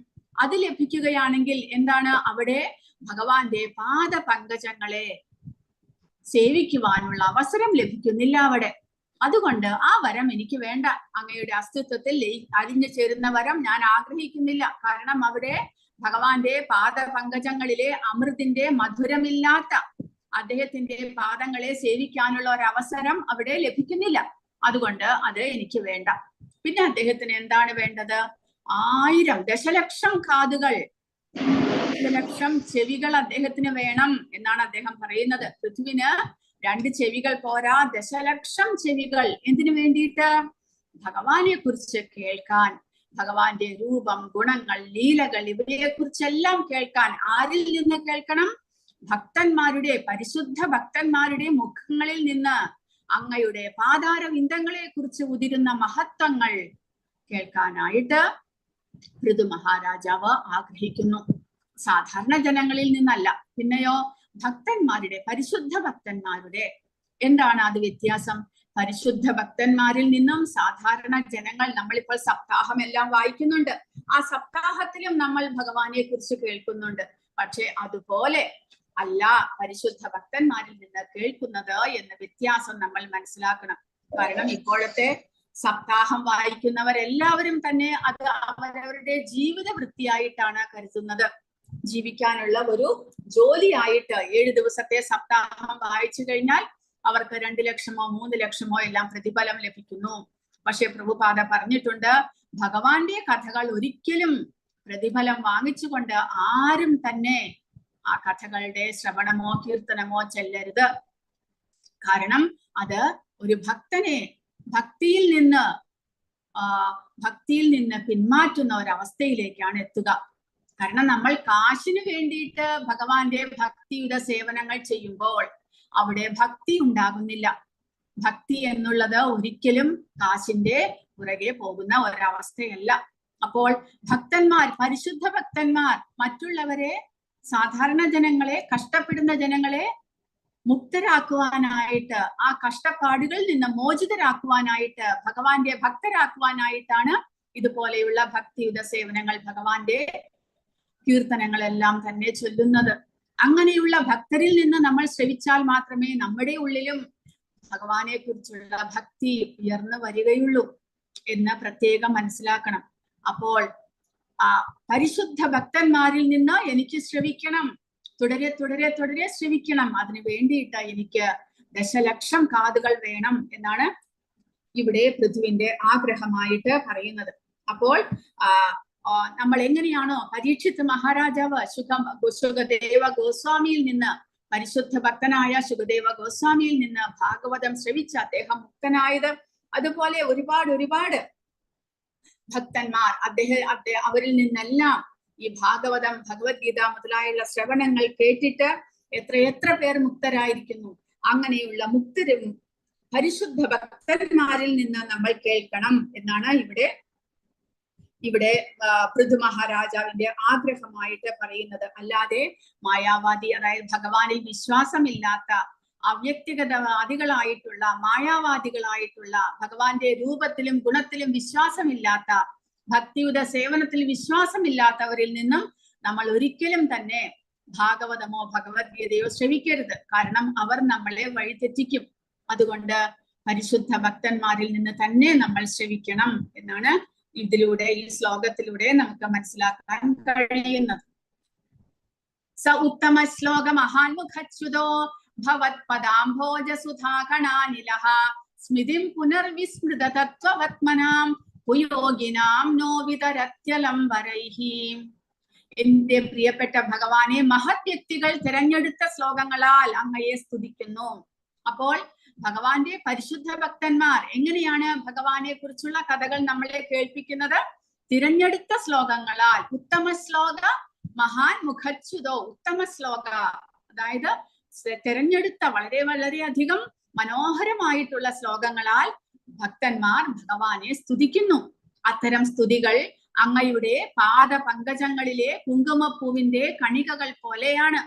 അത് ലഭിക്കുകയാണെങ്കിൽ എന്താണ്, അവിടെ ഭഗവാന്റെ പാദപങ്കജങ്ങളെ സേവിക്കുവാനുള്ള അവസരം ലഭിക്കുന്നില്ല അവിടെ. അതുകൊണ്ട് ആ വരം എനിക്ക് വേണ്ട. അങ്ങയുടെ അസ്തിത്വത്തിൽ അലിഞ്ഞു ചേരുന്ന വരം ഞാൻ ആഗ്രഹിക്കുന്നില്ല. കാരണം അവിടെ ഭഗവാന്റെ പാദപങ്കജങ്ങളിലെ അമൃതിന്റെ മധുരമില്ലാത്ത അദ്ദേഹത്തിന്റെ പാദങ്ങളെ സേവിക്കാനുള്ള ഒരു അവസരം അവിടെ ലഭിക്കുന്നില്ല. അതുകൊണ്ട് അത് എനിക്ക് വേണ്ട. പിന്നെ അദ്ദേഹത്തിന് എന്താണ് വേണ്ടത്? 1000 ദശലക്ഷം കാതുകൾ, 1,00,000 ചെവികൾ അദ്ദേഹത്തിന് വേണം എന്നാണ് അദ്ദേഹം പറയുന്നത്. പൃഥ്വിന് 2 ചെവികൾ പോരാ, ദശലക്ഷം ചെവികൾ. എന്തിനു വേണ്ടിയിട്ട്? ഭഗവാനെ കുറിച്ച് കേൾക്കാൻ, ഭഗവാന്റെ രൂപം, ഗുണങ്ങൾ, ലീലകൾ, ഇവയെ കുറിച്ചെല്ലാം കേൾക്കാൻ. ആരിൽ നിന്ന് കേൾക്കണം? ഭക്തന്മാരുടെ, പരിശുദ്ധ ഭക്തന്മാരുടെ മുഖങ്ങളിൽ നിന്ന് അങ്ങയുടെ പാദാരവിന്ദങ്ങളെ കുറിച്ച് ഉതിരുന്ന മഹത്വങ്ങൾ കേൾക്കാനായിട്ട് പൃഥു മഹാരാജാവ് ആഗ്രഹിക്കുന്നു. സാധാരണ ജനങ്ങളിൽ നിന്നല്ല. പിന്നെയോ ഭക്തന്മാരുടെ, പരിശുദ്ധ ഭക്തന്മാരുടെ. എന്താണ് അത് വ്യത്യാസം? പരിശുദ്ധ ഭക്തന്മാരിൽ നിന്നും സാധാരണ ജനങ്ങൾ, നമ്മളിപ്പോൾ സപ്താഹം എല്ലാം വായിക്കുന്നുണ്ട്, ആ സപ്താഹത്തിലും നമ്മൾ ഭഗവാനെ കുറിച്ച് കേൾക്കുന്നുണ്ട്. പക്ഷെ അതുപോലെ അല്ല പരിശുദ്ധ ഭക്തന്മാരിൽ നിന്ന് കേൾക്കുന്നത് എന്ന വ്യത്യാസം നമ്മൾ മനസ്സിലാക്കണം. കാരണം ഇപ്പോഴത്തെ സപ്താഹം വായിക്കുന്നവരെല്ലാവരും തന്നെ അത് അവരവരുടെ ജീവിത വൃത്തിയായിട്ടാണ് കരുതുന്നത്. ജീവിക്കാനുള്ള ഒരു ജോലിയായിട്ട് 7 ദിവസത്തെ സപ്താഹം വായിച്ചു കഴിഞ്ഞാൽ അവർക്ക് 2 ലക്ഷമോ 3 ലക്ഷമോ എല്ലാം പ്രതിഫലം ലഭിക്കുന്നു. പക്ഷെ പ്രഭുപാദ പറഞ്ഞിട്ടുണ്ട്, ഭഗവാന്റെ കഥകൾ ഒരിക്കലും പ്രതിഫലം വാങ്ങിച്ചുകൊണ്ട് ആരും തന്നെ ആ കഥകളുടെ ശ്രവണമോ കീർത്തനമോ ചെല്ലരുത്. കാരണം അത് ഒരു ഭക്തനെ ഭക്തിയിൽ നിന്ന് പിന്മാറ്റുന്ന ഒരവസ്ഥയിലേക്കാണ് എത്തുക. കാരണം നമ്മൾ കാശിന് വേണ്ടിയിട്ട് ഭഗവാന്റെ ഭക്തിയുടെ സേവനങ്ങൾ ചെയ്യുമ്പോൾ അവിടെ ഭക്തി ഉണ്ടാകുന്നില്ല. ഭക്തി എന്നുള്ളത് ഒരിക്കലും കാശിന്റെ പുറകെ പോകുന്ന ഒരവസ്ഥയല്ല. അപ്പോൾ ഭക്തന്മാർ, പരിശുദ്ധ ഭക്തന്മാർ മറ്റുള്ളവരെ, സാധാരണ ജനങ്ങളെ, കഷ്ടപ്പെടുന്ന ജനങ്ങളെ മുക്തരാക്കുവാനായിട്ട്, ആ കഷ്ടപ്പാടുകളിൽ നിന്ന് മോചിതരാക്കുവാനായിട്ട്, ഭഗവാന്റെ ഭക്തരാക്കുവാനായിട്ടാണ് ഇതുപോലെയുള്ള ഭക്തിയുടെ സേവനങ്ങൾ, ഭഗവാന്റെ കീർത്തനങ്ങളെല്ലാം തന്നെ ചൊല്ലുന്നത്. അങ്ങനെയുള്ള ഭക്തരിൽ നിന്ന് നമ്മൾ ശ്രവിച്ചാൽ മാത്രമേ നമ്മുടെ ഉള്ളിലും ഭഗവാനെ കുറിച്ചുള്ള ഭക്തി ഉയർന്നു വരികയുള്ളൂ എന്ന് പ്രത്യേകം മനസ്സിലാക്കണം. അപ്പോൾ പരിശുദ്ധ ഭക്തന്മാരിൽ നിന്ന് എനിക്ക് ശ്രവിക്കണം, തുടരെ തുടരെ തുടരെ ശ്രവിക്കണം. അതിനു വേണ്ടിയിട്ട് എനിക്ക് ദശലക്ഷം കാതുകൾ വേണം എന്നാണ് ഇവിടെ പൃഥുവിന്റെ ആഗ്രഹമായിട്ട് പറയുന്നത്. അപ്പോൾ നമ്മൾ എങ്ങനെയാണോ പരീക്ഷിത് മഹാരാജാവ് ശുകദേവ ഗോസ്വാമിയിൽ നിന്ന്, പരിശുദ്ധ ഭക്തനായ ശുകദേവ ഗോസ്വാമിയിൽ നിന്ന് ഭാഗവതം ശ്രവിച്ച് അദ്ദേഹം മുക്തനായത്, അതുപോലെ ഒരുപാട് ഭക്തന്മാർ അവരിൽ നിന്നെല്ലാം ഈ ഭാഗവതം, ഭഗവത്ഗീത മുതലായുള്ള ശ്രവണങ്ങൾ കേട്ടിട്ട് എത്ര പേർ മുക്തരായിരിക്കുന്നു. അങ്ങനെയുള്ള മുക്തരും പരിശുദ്ധ ഭക്തന്മാരിൽ നിന്ന് നമ്മൾ കേൾക്കണം എന്നാണ് ഇവിടെ പൃഥു മഹാരാജാവിന്റെ ആഗ്രഹമായിട്ട് പറയുന്നത്. അല്ലാതെ മായാവാദി, അതായത് ഭഗവാനിൽ വിശ്വാസമില്ലാത്ത അവ്യക്തിഗതവാദികളായിട്ടുള്ള, മായാവാദികളായിട്ടുള്ള, ഭഗവാന്റെ രൂപത്തിലും ഗുണത്തിലും വിശ്വാസമില്ലാത്ത, ഭക്തിയുടെ സേവനത്തിൽ വിശ്വാസമില്ലാത്തവരിൽ നിന്നും നമ്മൾ ഒരിക്കലും തന്നെ ഭാഗവതമോ ഭഗവത്ഗീതയോ ശ്രവിക്കരുത്. കാരണം അവർ നമ്മളെ വഴിതെറ്റിക്കും. അതുകൊണ്ട് പരിശുദ്ധ ഭക്തന്മാരിൽ നിന്ന് തന്നെ നമ്മൾ ശ്രവിക്കണം എന്നാണ് ഇതിലൂടെ, ഈ ശ്ലോകത്തിലൂടെ നമുക്ക് മനസ്സിലാക്കാൻ കഴിയുന്നത്. സ ഉത്തമ ശ്ലോക മഹാൻമുഖച്യുതോ ഭവത് പദാംഭോജ സുധാകണാനിലഃ സ്മിതിം പുനർവിസ്മൃത തത്വവത്മനാം കുയോഗിനാം നോ വിതരത്യലം വരൈഹി. എന്റെ പ്രിയപ്പെട്ട ഭഗവാനെ, മഹത് വ്യക്തികൾ തിരഞ്ഞെടുത്ത ശ്ലോകങ്ങളാൽ അങ്ങയെ സ്തുതിക്കുന്നു. അപ്പോൾ ഭഗവാന്റെ പരിശുദ്ധ ഭക്തന്മാർ എങ്ങനെയാണ് ഭഗവാനെ കുറിച്ചുള്ള കഥകൾ നമ്മളെ കേൾപ്പിക്കുന്നത്? തിരഞ്ഞെടുത്ത ശ്ലോകങ്ങളാൽ. ഉത്തമ ശ്ലോക മഹാൻ മുഖച്യുതോ, ഉത്തമ ശ്ലോക അതായത് തിരഞ്ഞെടുത്ത വളരെ അധികം മനോഹരമായിട്ടുള്ള ശ്ലോകങ്ങളാൽ ഭക്തന്മാർ ഭഗവാനെ സ്തുതിക്കുന്നു. അത്തരം സ്തുതികൾ അങ്ങയുടെ പാദപങ്കജങ്ങളിലെ കുങ്കുമപ്പൂവിന്റെ കണികകൾ പോലെയാണ്.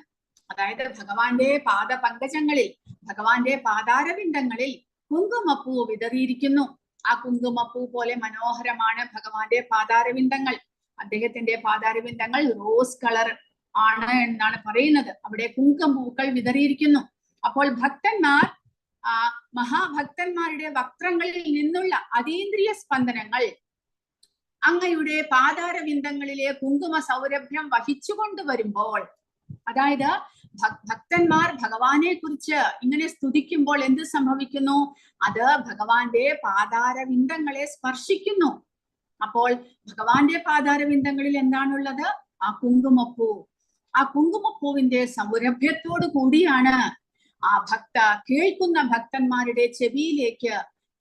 അതായത് ഭഗവാന്റെ പാദപങ്കജങ്ങളിൽ, ഭഗവാന്റെ പാദാരവിന്ദങ്ങളിൽ കുങ്കുമപ്പൂ വിതറിയിരിക്കുന്നു. ആ കുങ്കുമപ്പൂ പോലെ മനോഹരമാണ് ഭഗവാന്റെ പാദാരവിന്ദങ്ങൾ. അദ്ദേഹത്തിന്റെ പാദാരവിന്ദങ്ങൾ റോസ് കളർ ആണ് എന്നാണ് പറയുന്നത്. അവിടെ കുങ്കുമപ്പൂക്കൾ വിതറിയിരിക്കുന്നു. അപ്പോൾ ഭക്തന്മാർ, മഹാഭക്തന്മാരുടെ വക്രങ്ങളിൽ നിന്നുള്ള അതീന്ദ്രിയ സ്പന്ദനങ്ങൾ അങ്ങയുടെ പാദാരവിന്ദങ്ങളിലെ കുങ്കുമ സൗരഭ്യം വഹിച്ചുകൊണ്ടുവരുമ്പോൾ, അതായത് ഭക്തന്മാർ ഭഗവാനെ കുറിച്ച് ഇങ്ങനെ സ്തുതിക്കുമ്പോൾ എന്ത് സംഭവിക്കുന്നു? അത് ഭഗവാന്റെ പാദാരവിന്ദങ്ങളെ സ്പർശിക്കുന്നു. അപ്പോൾ ഭഗവാന്റെ പാദാരവിന്ദങ്ങളിൽ എന്താണുള്ളത്? ആ കുങ്കുമപ്പൂ. ആ കുങ്കുമപ്പൂവിന്റെ സൗരഭ്യത്തോടു കൂടിയാണ് കേൾക്കുന്ന ഭക്തന്മാരുടെ ചെവിയിലേക്ക്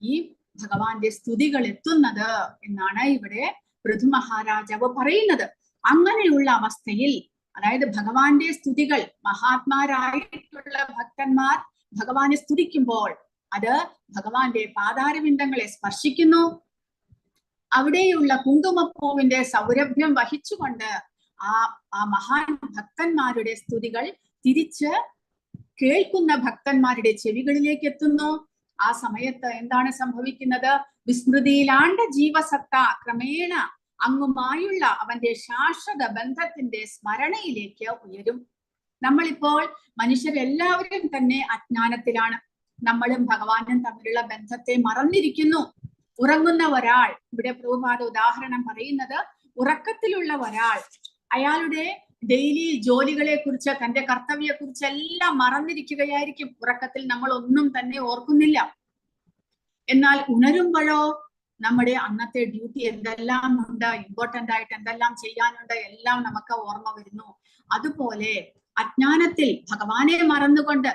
ഈ ഭഗവാന്റെ സ്തുതികൾ എത്തുന്നത് എന്നാണ് ഇവിടെ പൃഥു മഹാരാജാവ് പറയുന്നത്. അങ്ങനെയുള്ള അവസ്ഥയിൽ, അതായത് ഭഗവാന്റെ സ്തുതികൾ, മഹാത്മാരായിട്ടുള്ള ഭക്തന്മാർ ഭഗവാനെ സ്തുതിക്കുമ്പോൾ അത് ഭഗവാന്റെ പാദാരവിന്ദങ്ങളെ സ്പർശിക്കുന്നു. അവിടെയുള്ള കുങ്കുമപ്പൂവിന്റെ സൗരഭ്യം വഹിച്ചുകൊണ്ട് ആ മഹാൻ ഭക്തന്മാരുടെ സ്തുതികൾ തിരിച്ച് കേൾക്കുന്ന ഭക്തന്മാരുടെ ചെവികളിലേക്ക് എത്തുന്നു. ആ സമയത്ത് എന്താണ് സംഭവിക്കുന്നത്? വിസ്മൃതിയിലാണ്ട ജീവസത്ത ക്രമേണ അങ്ങുമായുള്ള അവന്റെ ശാശ്വത ബന്ധത്തിന്റെ സ്മരണയിലേക്ക് ഉയരും. നമ്മളിപ്പോൾ മനുഷ്യരെല്ലാവരും തന്നെ അജ്ഞാനത്തിലാണ്. നമ്മളും ഭഗവാനും തമ്മിലുള്ള ബന്ധത്തെ മറന്നിരിക്കുന്നു. ഉറങ്ങുന്ന ഒരാൾ, ഇവിടെ പ്രഭുപാദ ഉദാഹരണം പറയുന്നത്, ഉറക്കത്തിലുള്ള ഒരാൾ അയാളുടെ ഡെയിലി ജോലികളെ കുറിച്ച്, തന്റെ കർത്തവ്യത്തെ കുറിച്ച് എല്ലാം മറന്നിരിക്കുകയായിരിക്കും. ഉറക്കത്തിൽ നമ്മൾ ഒന്നും തന്നെ ഓർക്കുന്നില്ല. എന്നാൽ ഉണരുമ്പോഴോ നമ്മുടെ അന്നത്തെ ഡ്യൂട്ടി എന്തെല്ലാം ഉണ്ട്, ഇമ്പോർട്ടന്റ് ആയിട്ട് എന്തെല്ലാം ചെയ്യാനുണ്ട്, എല്ലാം നമുക്ക് ഓർമ്മ വരുന്നു. അതുപോലെ അജ്ഞാനത്തിൽ ഭഗവാനെ മറന്നുകൊണ്ട്,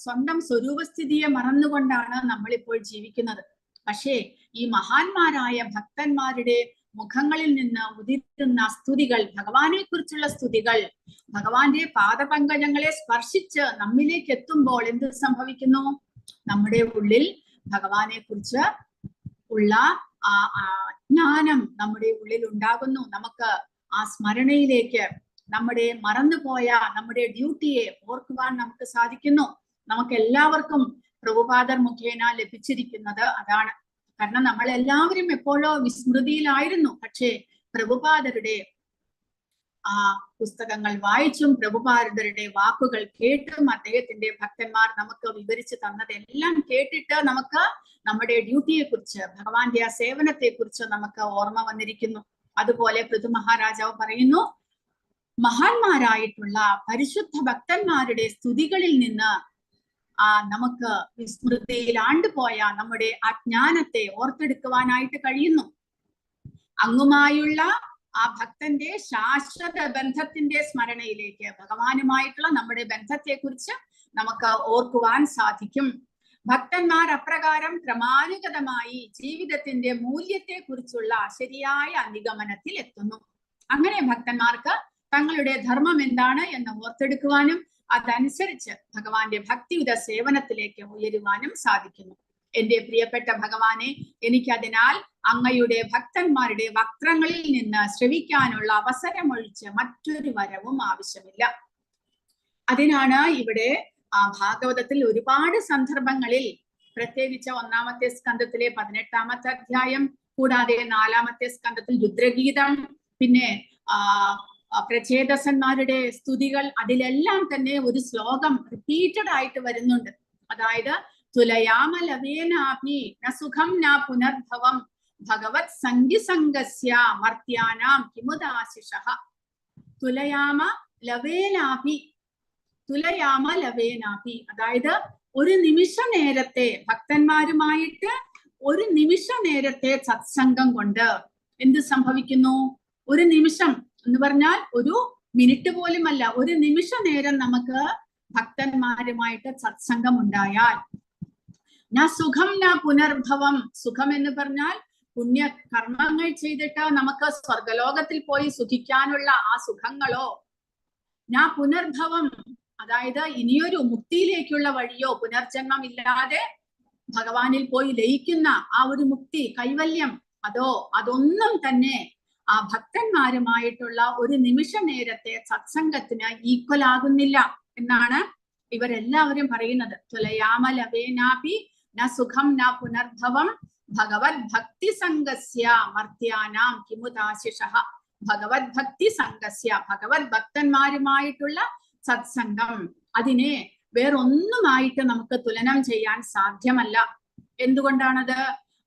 സ്വന്തം സ്വരൂപസ്ഥിതിയെ മറന്നുകൊണ്ടാണ് നമ്മളിപ്പോൾ ജീവിക്കുന്നത്. പക്ഷേ ഈ മഹാന്മാരായ ഭക്തന്മാരുടെ മുഖങ്ങളിൽ നിന്ന് ഉദിരുന്ന സ്തുതികൾ, ഭഗവാനെ കുറിച്ചുള്ള സ്തുതികൾ, ഭഗവാന്റെ പാദപങ്കജങ്ങളെ സ്പർശിച്ച് നമ്മിലേക്ക് എത്തുമ്പോൾ എന്ത് സംഭവിക്കുന്നു? നമ്മുടെ ഉള്ളിൽ ഭഗവാനെ കുറിച്ച് ഉള്ള ജ്ഞാനം നമ്മുടെ ഉള്ളിൽ ഉണ്ടാകുന്നു. നമുക്ക് ആ സ്മരണയിലേക്ക് നമ്മുടെ മറന്നുപോയ നമ്മുടെ ഡ്യൂട്ടിയെ ഓർക്കുവാൻ നമുക്ക് സാധിക്കുന്നു. നമുക്ക് എല്ലാവർക്കും പ്രഭുപാദർ മുഖേന ലഭിച്ചിരിക്കുന്നത് അതാണ്. കാരണം നമ്മൾ എല്ലാവരും എപ്പോഴോ വിസ്മൃതിയിലായിരുന്നു. പക്ഷേ പ്രഭുപാദരുടെ ആ പുസ്തകങ്ങൾ വായിച്ചും പ്രഭുപാദരുടെ വാക്കുകൾ കേട്ടും അദ്ദേഹത്തിന്റെ ഭക്തന്മാർ നമുക്ക് വിവരിച്ചു തന്നതെല്ലാം കേട്ടിട്ട് നമുക്ക് നമ്മുടെ ഡ്യൂട്ടിയെ കുറിച്ച്, ഭഗവാന്റെ ആ സേവനത്തെ കുറിച്ച് നമുക്ക് ഓർമ്മ വന്നിരിക്കുന്നു. അതുപോലെ പൃഥു മഹാരാജാവ് പറയുന്നു, മഹാന്മാരായിട്ടുള്ള പരിശുദ്ധ ഭക്തന്മാരുടെ സ്തുതികളിൽ നിന്ന് നമുക്ക് വിസ്മൃതിയിൽ ആണ്ടുപോയ നമ്മുടെ അജ്ഞാനത്തെ ഓർത്തെടുക്കുവാനായിട്ട് കഴിയുന്നു. അങ്ങുമായുള്ള ആ ഭക്തന്റെ ശാശ്വത ബന്ധത്തിന്റെ സ്മരണയിലേക്ക്, ഭഗവാനുമായിട്ടുള്ള നമ്മുടെ ബന്ധത്തെ കുറിച്ച് നമുക്ക് ഓർക്കുവാൻ സാധിക്കും. ഭക്തന്മാർ അപ്രകാരം ക്രമാനുഗതമായി ജീവിതത്തിന്റെ മൂല്യത്തെ കുറിച്ചുള്ള ശരിയായ നിഗമനത്തിൽ എത്തുന്നു. അങ്ങനെ ഭക്തന്മാർക്ക് തങ്ങളുടെ ധർമ്മം എന്താണ് എന്ന് ഓർത്തെടുക്കുവാനും അതനുസരിച്ച് ഭഗവാന്റെ ഭക്തിയുത സേവനത്തിലേക്ക് ഉയരുവാനും സാധിക്കുന്നു. എന്റെ പ്രിയപ്പെട്ട ഭഗവാനെ, എനിക്കതിനാൽ അങ്ങയുടെ ഭക്തന്മാരുടെ വക്രങ്ങളിൽ നിന്ന് ശ്രവിക്കാനുള്ള അവസരമൊഴിച്ച് മറ്റൊരു വരവും ആവശ്യമില്ല. അതിനാണ് ഇവിടെ ഭാഗവതത്തിൽ ഒരുപാട് സന്ദർഭങ്ങളിൽ, പ്രത്യേകിച്ച് 1-ാമത്തെ സ്കന്ധത്തിലെ 18-ാമത്തെ അധ്യായം, കൂടാതെ 4-ാമത്തെ സ്കന്ധത്തിൽ രുദ്രഗീതം, പിന്നെ പ്രചേതസന്മാരുടെ സ്തുതികൾ, അതിലെല്ലാം തന്നെ ഒരു ശ്ലോകം റിപ്പീറ്റഡ് ആയിട്ട് വരുന്നുണ്ട്. അതായത് തുലയാമലവേനാഭി ന സുഖം ന പുനർഭവം ഭഗവത് സംഗിസംഗസ്യ മർത്യാനാം കിമുദാശിഷഃ. തുലയാമ ലവേനാഭി, തുലയാമ ലവേനാഭി, അതായത് ഒരു നിമിഷ നേരത്തെ ഭക്തന്മാരുമായിട്ട് ഒരു നിമിഷ നേരത്തെ സത്സംഗം കൊണ്ട് എന്ത് സംഭവിക്കുന്നു? ഒരു നിമിഷം എന്ന് പറഞ്ഞാൽ ഒരു മിനിറ്റ് പോലുമല്ല, ഒരു നിമിഷ നേരം നമുക്ക് ഭക്തന്മാരുമായിട്ട് സത്സംഗം ഉണ്ടായാൽ, ന സുഖം ന പുനർഭവം, സുഖം എന്ന് പറഞ്ഞാൽ പുണ്യ കർമ്മങ്ങൾ ചെയ്തിട്ട് നമുക്ക് സ്വർഗലോകത്തിൽ പോയി സുഖിക്കാനുള്ള ആ സുഖങ്ങളോ, ന പുനർഭവം, അതായത് ഇനിയൊരു മുക്തിയിലേക്കുള്ള വഴിയോ, പുനർജന്മം ഇല്ലാതെ ഭഗവാനിൽ പോയി ലയിക്കുന്ന ആ ഒരു മുക്തി കൈവല്യം, അതൊന്നും തന്നെ ആ ഭക്തന്മാരുമായിട്ടുള്ള ഒരു നിമിഷ നേരത്തെ സത്സംഗത്തിന് ഈക്വൽ ആകുന്നില്ല എന്നാണ് ഇവരെല്ലാവരും പറയുന്നത്. തുലയാമലവേനാപി ന സുഖം ന പുനർഭവം ഭഗവത് ഭക്തി സംഗസ്യ മർത്യാനാം കിമുദാശിഷഃ. ഭഗവത് ഭക്തി സംഗസ്യ, ഭഗവത് ഭക്തന്മാരുമായിട്ടുള്ള സത്സംഗം, അതിനെ വേറൊന്നുമായിട്ട് നമുക്ക് തുലനം ചെയ്യാൻ സാധ്യമല്ല. എന്തുകൊണ്ടാണത്?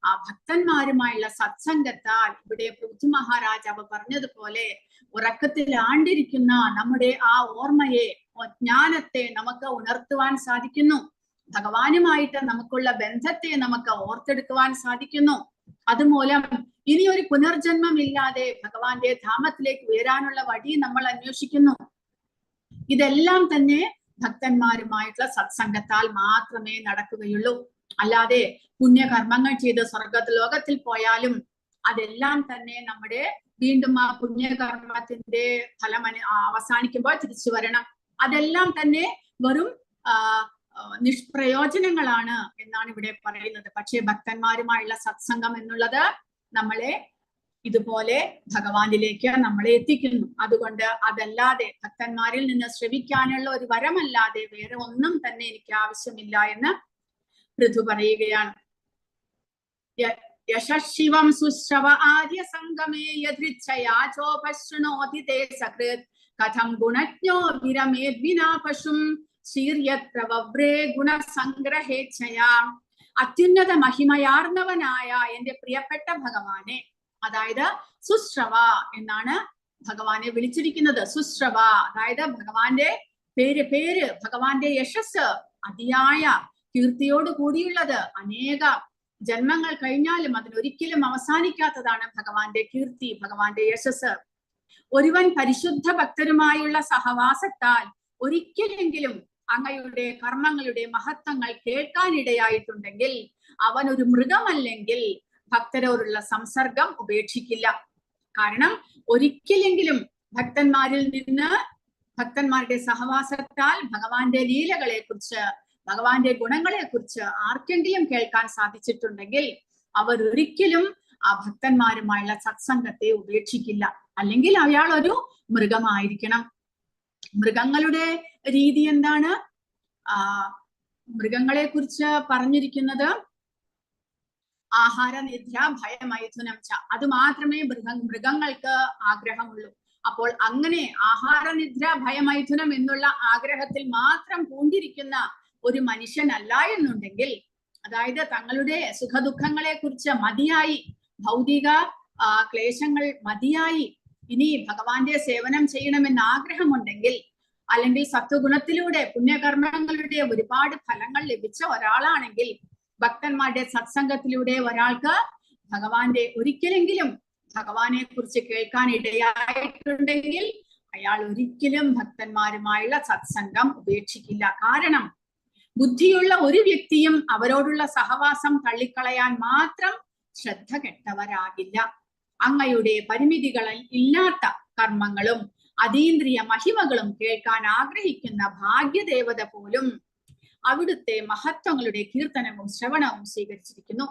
ആ ഭക്തന്മാരുമായുള്ള സത്സംഗത്താൽ, ഇവിടെ പൃഥു മഹാരാജാവ് പറഞ്ഞതുപോലെ, ഉറക്കത്തിൽ ആണ്ടിരിക്കുന്ന നമ്മുടെ ആ ഓർമ്മയെ, ജ്ഞാനത്തെ നമുക്ക് ഉണർത്തുവാൻ സാധിക്കുന്നു. ഭഗവാനുമായിട്ട് നമുക്കുള്ള ബന്ധത്തെ നമുക്ക് ഓർത്തെടുക്കുവാൻ സാധിക്കുന്നു. അതുമൂലം ഇനി ഒരു പുനർജന്മം ഇല്ലാതെ ഭഗവാന്റെ ധാമത്തിലേക്ക് ഉയരാനുള്ള വഴി നമ്മൾ അന്വേഷിക്കുന്നു. ഇതെല്ലാം തന്നെ ഭക്തന്മാരുമായിട്ടുള്ള സത്സംഗത്താൽ മാത്രമേ നടക്കുകയുള്ളൂ. അല്ലാതെ പുണ്യകർമ്മങ്ങൾ ചെയ്ത് സ്വർഗലോകത്തിൽ പോയാലും അതെല്ലാം തന്നെ നമ്മുടെ വീണ്ടും ആ പുണ്യകർമ്മത്തിന്റെ ഫലം അവസാനിക്കുമ്പോൾ തിരിച്ചു വരണം. അതെല്ലാം തന്നെ വെറും നിഷ്പ്രയോജനങ്ങളാണ് എന്നാണ് ഇവിടെ പറയുന്നത്. പക്ഷേ ഭക്തന്മാരുമായുള്ള സത്സംഗം എന്നുള്ളത് നമ്മളെ ഇതുപോലെ ഭഗവാനിലേക്ക് നമ്മളെ എത്തിക്കുന്നു. അതുകൊണ്ട് അതല്ലാതെ, ഭക്തന്മാരിൽ നിന്ന് ശ്രവിക്കാനുള്ള ഒരു വരമല്ലാതെ വേറെ ഒന്നും തന്നെ എനിക്ക് ആവശ്യമില്ല എന്ന് പൃഥു പറയുകയാണ്. യശശിവം സുശ്രവ ആര്യ സംഗമേ യദൃച്ഛയാചോപശൃണോതി തേ സകൃത് കഥം ഗുണജ്ഞോ വിരമേത് വിനാ പശും ശീര്യത്ര വവ്രേ ഗുണസംഗ്രഹേച്ഛയാ. അത്യുന്നത മഹിമയാർന്നവനായ എന്റെ പ്രിയപ്പെട്ട ഭഗവാനെ, അതായത് സുശ്രവ എന്നാണ് ഭഗവാനെ വിളിച്ചിരിക്കുന്നത്. സുശ്രവ അതായത് ഭഗവാന്റെ പേര്, ഭഗവാന്റെ യശസ് അതിയായ കീർത്തിയോട് കൂടിയുള്ളത്, അനേക ജന്മങ്ങൾ കഴിഞ്ഞാലും അതിനൊരിക്കലും അവസാനിക്കാത്തതാണ് ഭഗവാന്റെ കീർത്തി, ഭഗവാന്റെ യശസ്. ഒരുവൻ പരിശുദ്ധ ഭക്തരുമായുള്ള സഹവാസത്താൽ ഒരിക്കലെങ്കിലും അങ്ങയുടെ കർമ്മങ്ങളുടെ മഹത്വങ്ങൾ കേൾക്കാനിടയായിട്ടുണ്ടെങ്കിൽ അവൻ ഒരു മൃഗമല്ലെങ്കിൽ ഭക്തരോടുള്ള സംസർഗം ഉപേക്ഷിക്കില്ല. കാരണം ഒരിക്കലെങ്കിലും ഭക്തന്മാരിൽ നിന്ന്, ഭക്തന്മാരുടെ സഹവാസത്താൽ ഭഗവാന്റെ ലീലകളെ കുറിച്ച്, ഭഗവാന്റെ ഗുണങ്ങളെ കുറിച്ച് ആർക്കെങ്കിലും കേൾക്കാൻ സാധിച്ചിട്ടുണ്ടെങ്കിൽ അവർ ഒരിക്കലും ആ ഭക്തന്മാരുമായുള്ള സത്സംഗത്തെ ഉപേക്ഷിക്കില്ല. അല്ലെങ്കിൽ അയാൾ ഒരു മൃഗമായിരിക്കണം. മൃഗങ്ങളുടെ രീതി എന്താണ്? മൃഗങ്ങളെ കുറിച്ച് പറഞ്ഞിരിക്കുന്നത് ആഹാര നിദ്ര ഭയമൈഥുനം ച, അത് മാത്രമേ മൃഗങ്ങൾക്ക് ആഗ്രഹമുള്ളൂ. അപ്പോൾ അങ്ങനെ ആഹാര നിദ്ര ഭയമൈഥുനം എന്നുള്ള ആഗ്രഹത്തിൽ മാത്രം പൂണ്ടിരിക്കുന്ന ഒരു മനുഷ്യനല്ല എന്നുണ്ടെങ്കിൽ, അതായത് തങ്ങളുടെ സുഖദുഃഖങ്ങളെ കുറിച്ച് മതിയായി, ഭൗതിക ക്ലേശങ്ങൾ മതിയായി ഇനി ഭഗവാന്റെ സേവനം ചെയ്യണമെന്ന് ആഗ്രഹമുണ്ടെങ്കിൽ, അല്ലെങ്കിൽ സത്വഗുണത്തിലൂടെ പുണ്യകർമ്മങ്ങളുടെ ഒരുപാട് ഫലങ്ങൾ ലഭിച്ച ഒരാളാണെങ്കിൽ, ഭക്തന്മാരുടെ സത്സംഗത്തിലൂടെ ഒരാൾക്ക് ഭഗവാന്റെ ഒരിക്കലെങ്കിലും ഭഗവാനെ കുറിച്ച് കേൾക്കാൻ ഇടയായിട്ടുണ്ടെങ്കിൽ അയാൾ ഒരിക്കലും ഭക്തന്മാരുമായുള്ള സത്സംഗം ഉപേക്ഷിക്കില്ല. കാരണം ബുദ്ധിയുള്ള ഒരു വ്യക്തിയും അവരോടുള്ള സഹവാസം തള്ളിക്കളയാൻ മാത്രം ശ്രദ്ധ കെട്ടവരാകില്ല. അങ്ങയുടെ പരിമിതികളിൽ ഇല്ലാത്ത കർമ്മങ്ങളും അതീന്ദ്രിയ മഹിമകളും കേൾക്കാൻ ആഗ്രഹിക്കുന്ന ഭാഗ്യദേവത പോലും അവിടുത്തെ മഹത്വങ്ങളുടെ കീർത്തനവും ശ്രവണവും സ്വീകരിച്ചിരിക്കുന്നു.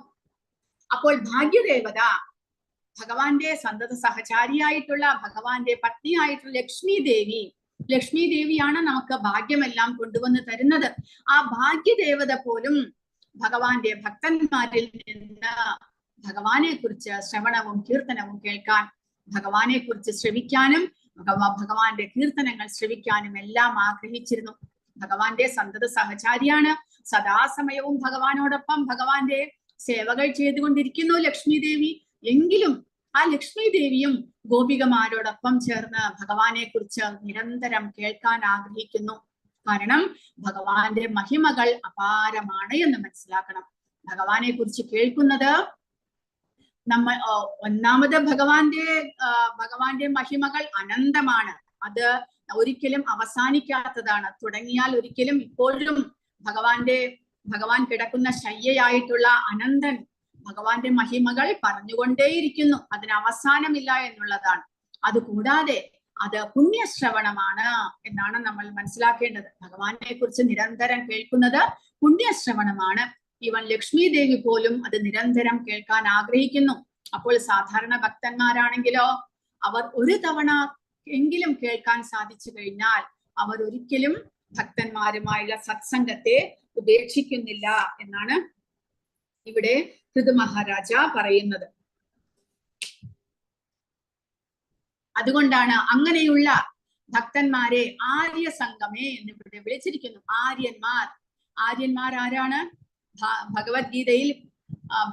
അപ്പോൾ ഭാഗ്യദേവത ഭഗവാന്റെ സന്തത സഹചാരിയായിട്ടുള്ള, ഭഗവാന്റെ പത്നിയായിട്ടുള്ള ലക്ഷ്മി ദേവിയാണ് നമുക്ക് ഭാഗ്യമെല്ലാം കൊണ്ടുവന്ന് തരുന്നത്. ആ ഭാഗ്യദേവത പോലും ഭഗവാന്റെ ഭക്തന്മാരിൽ നിന്ന് ഭഗവാനെ കുറിച്ച് ശ്രവണവും കീർത്തനവും കേൾക്കാൻ, ഭഗവാനെ കുറിച്ച് ശ്രവിക്കാനും ഭഗവാന്റെ കീർത്തനങ്ങൾ ശ്രവിക്കാനും എല്ലാം ആഗ്രഹിച്ചിരുന്നു. ഭഗവാന്റെ സന്തത സഹചാരിയാണ്. സദാസമയവും ഭഗവാനോടൊപ്പം ഭഗവാന്റെ സേവകൾ ചെയ്തുകൊണ്ടിരിക്കുന്നു ലക്ഷ്മി ദേവി. എങ്കിലും ആ ലക്ഷ്മി ദേവിയും ഗോപികമാരോടൊപ്പം ചേർന്ന് ഭഗവാനെ കുറിച്ച് നിരന്തരം കേൾക്കാൻ ആഗ്രഹിക്കുന്നു. കാരണം ഭഗവാന്റെ മഹിമകൾ അപാരമാണ് എന്ന് മനസ്സിലാക്കണം. ഭഗവാനെ കുറിച്ച് കേൾക്കുന്നത് നമ്മൾ ഒന്നാമത് ഭഗവാന്റെ മഹിമകൾ അനന്തമാണ്. അത് ഒരിക്കലും അവസാനിക്കാത്തതാണ്. തുടങ്ങിയാൽ ഒരിക്കലും ഇപ്പോഴും ഭഗവാൻ കിടക്കുന്ന ശയ്യയായിട്ടുള്ള അനന്തൻ ഭഗവാന്റെ മഹിമകൾ പറഞ്ഞുകൊണ്ടേയിരിക്കുന്നു. അതിന് അവസാനമില്ല എന്നുള്ളതാണ്. അതുകൂടാതെ അത് പുണ്യശ്രവണമാണ് എന്നാണ് നമ്മൾ മനസ്സിലാക്കേണ്ടത്. ഭഗവാനെ കുറിച്ച് നിരന്തരം കേൾക്കുന്നത് പുണ്യശ്രവണമാണ്. ഈവൻ ലക്ഷ്മി ദേവി പോലും അത് നിരന്തരം കേൾക്കാൻ ആഗ്രഹിക്കുന്നു. അപ്പോൾ സാധാരണ ഭക്തന്മാരാണെങ്കിലോ അവർ ഒരു തവണ എങ്കിലും കേൾക്കാൻ സാധിച്ചു കഴിഞ്ഞാൽ അവർ ഒരിക്കലും ഭക്തന്മാരുമായുള്ള സത്സംഗത്തെ ഉപേക്ഷിക്കുന്നില്ല എന്നാണ് ഇവിടെ പൃഥു മഹാരാജ പറയുന്നത്. അതുകൊണ്ടാണ് അങ്ങനെയുള്ള ഭക്തന്മാരെ ആര്യ സംഗമേ എന്നിവിടെ വിളിച്ചിരിക്കുന്നു. ആര്യന്മാർ ആരാണ്? ഭഗവത്ഗീതയിൽ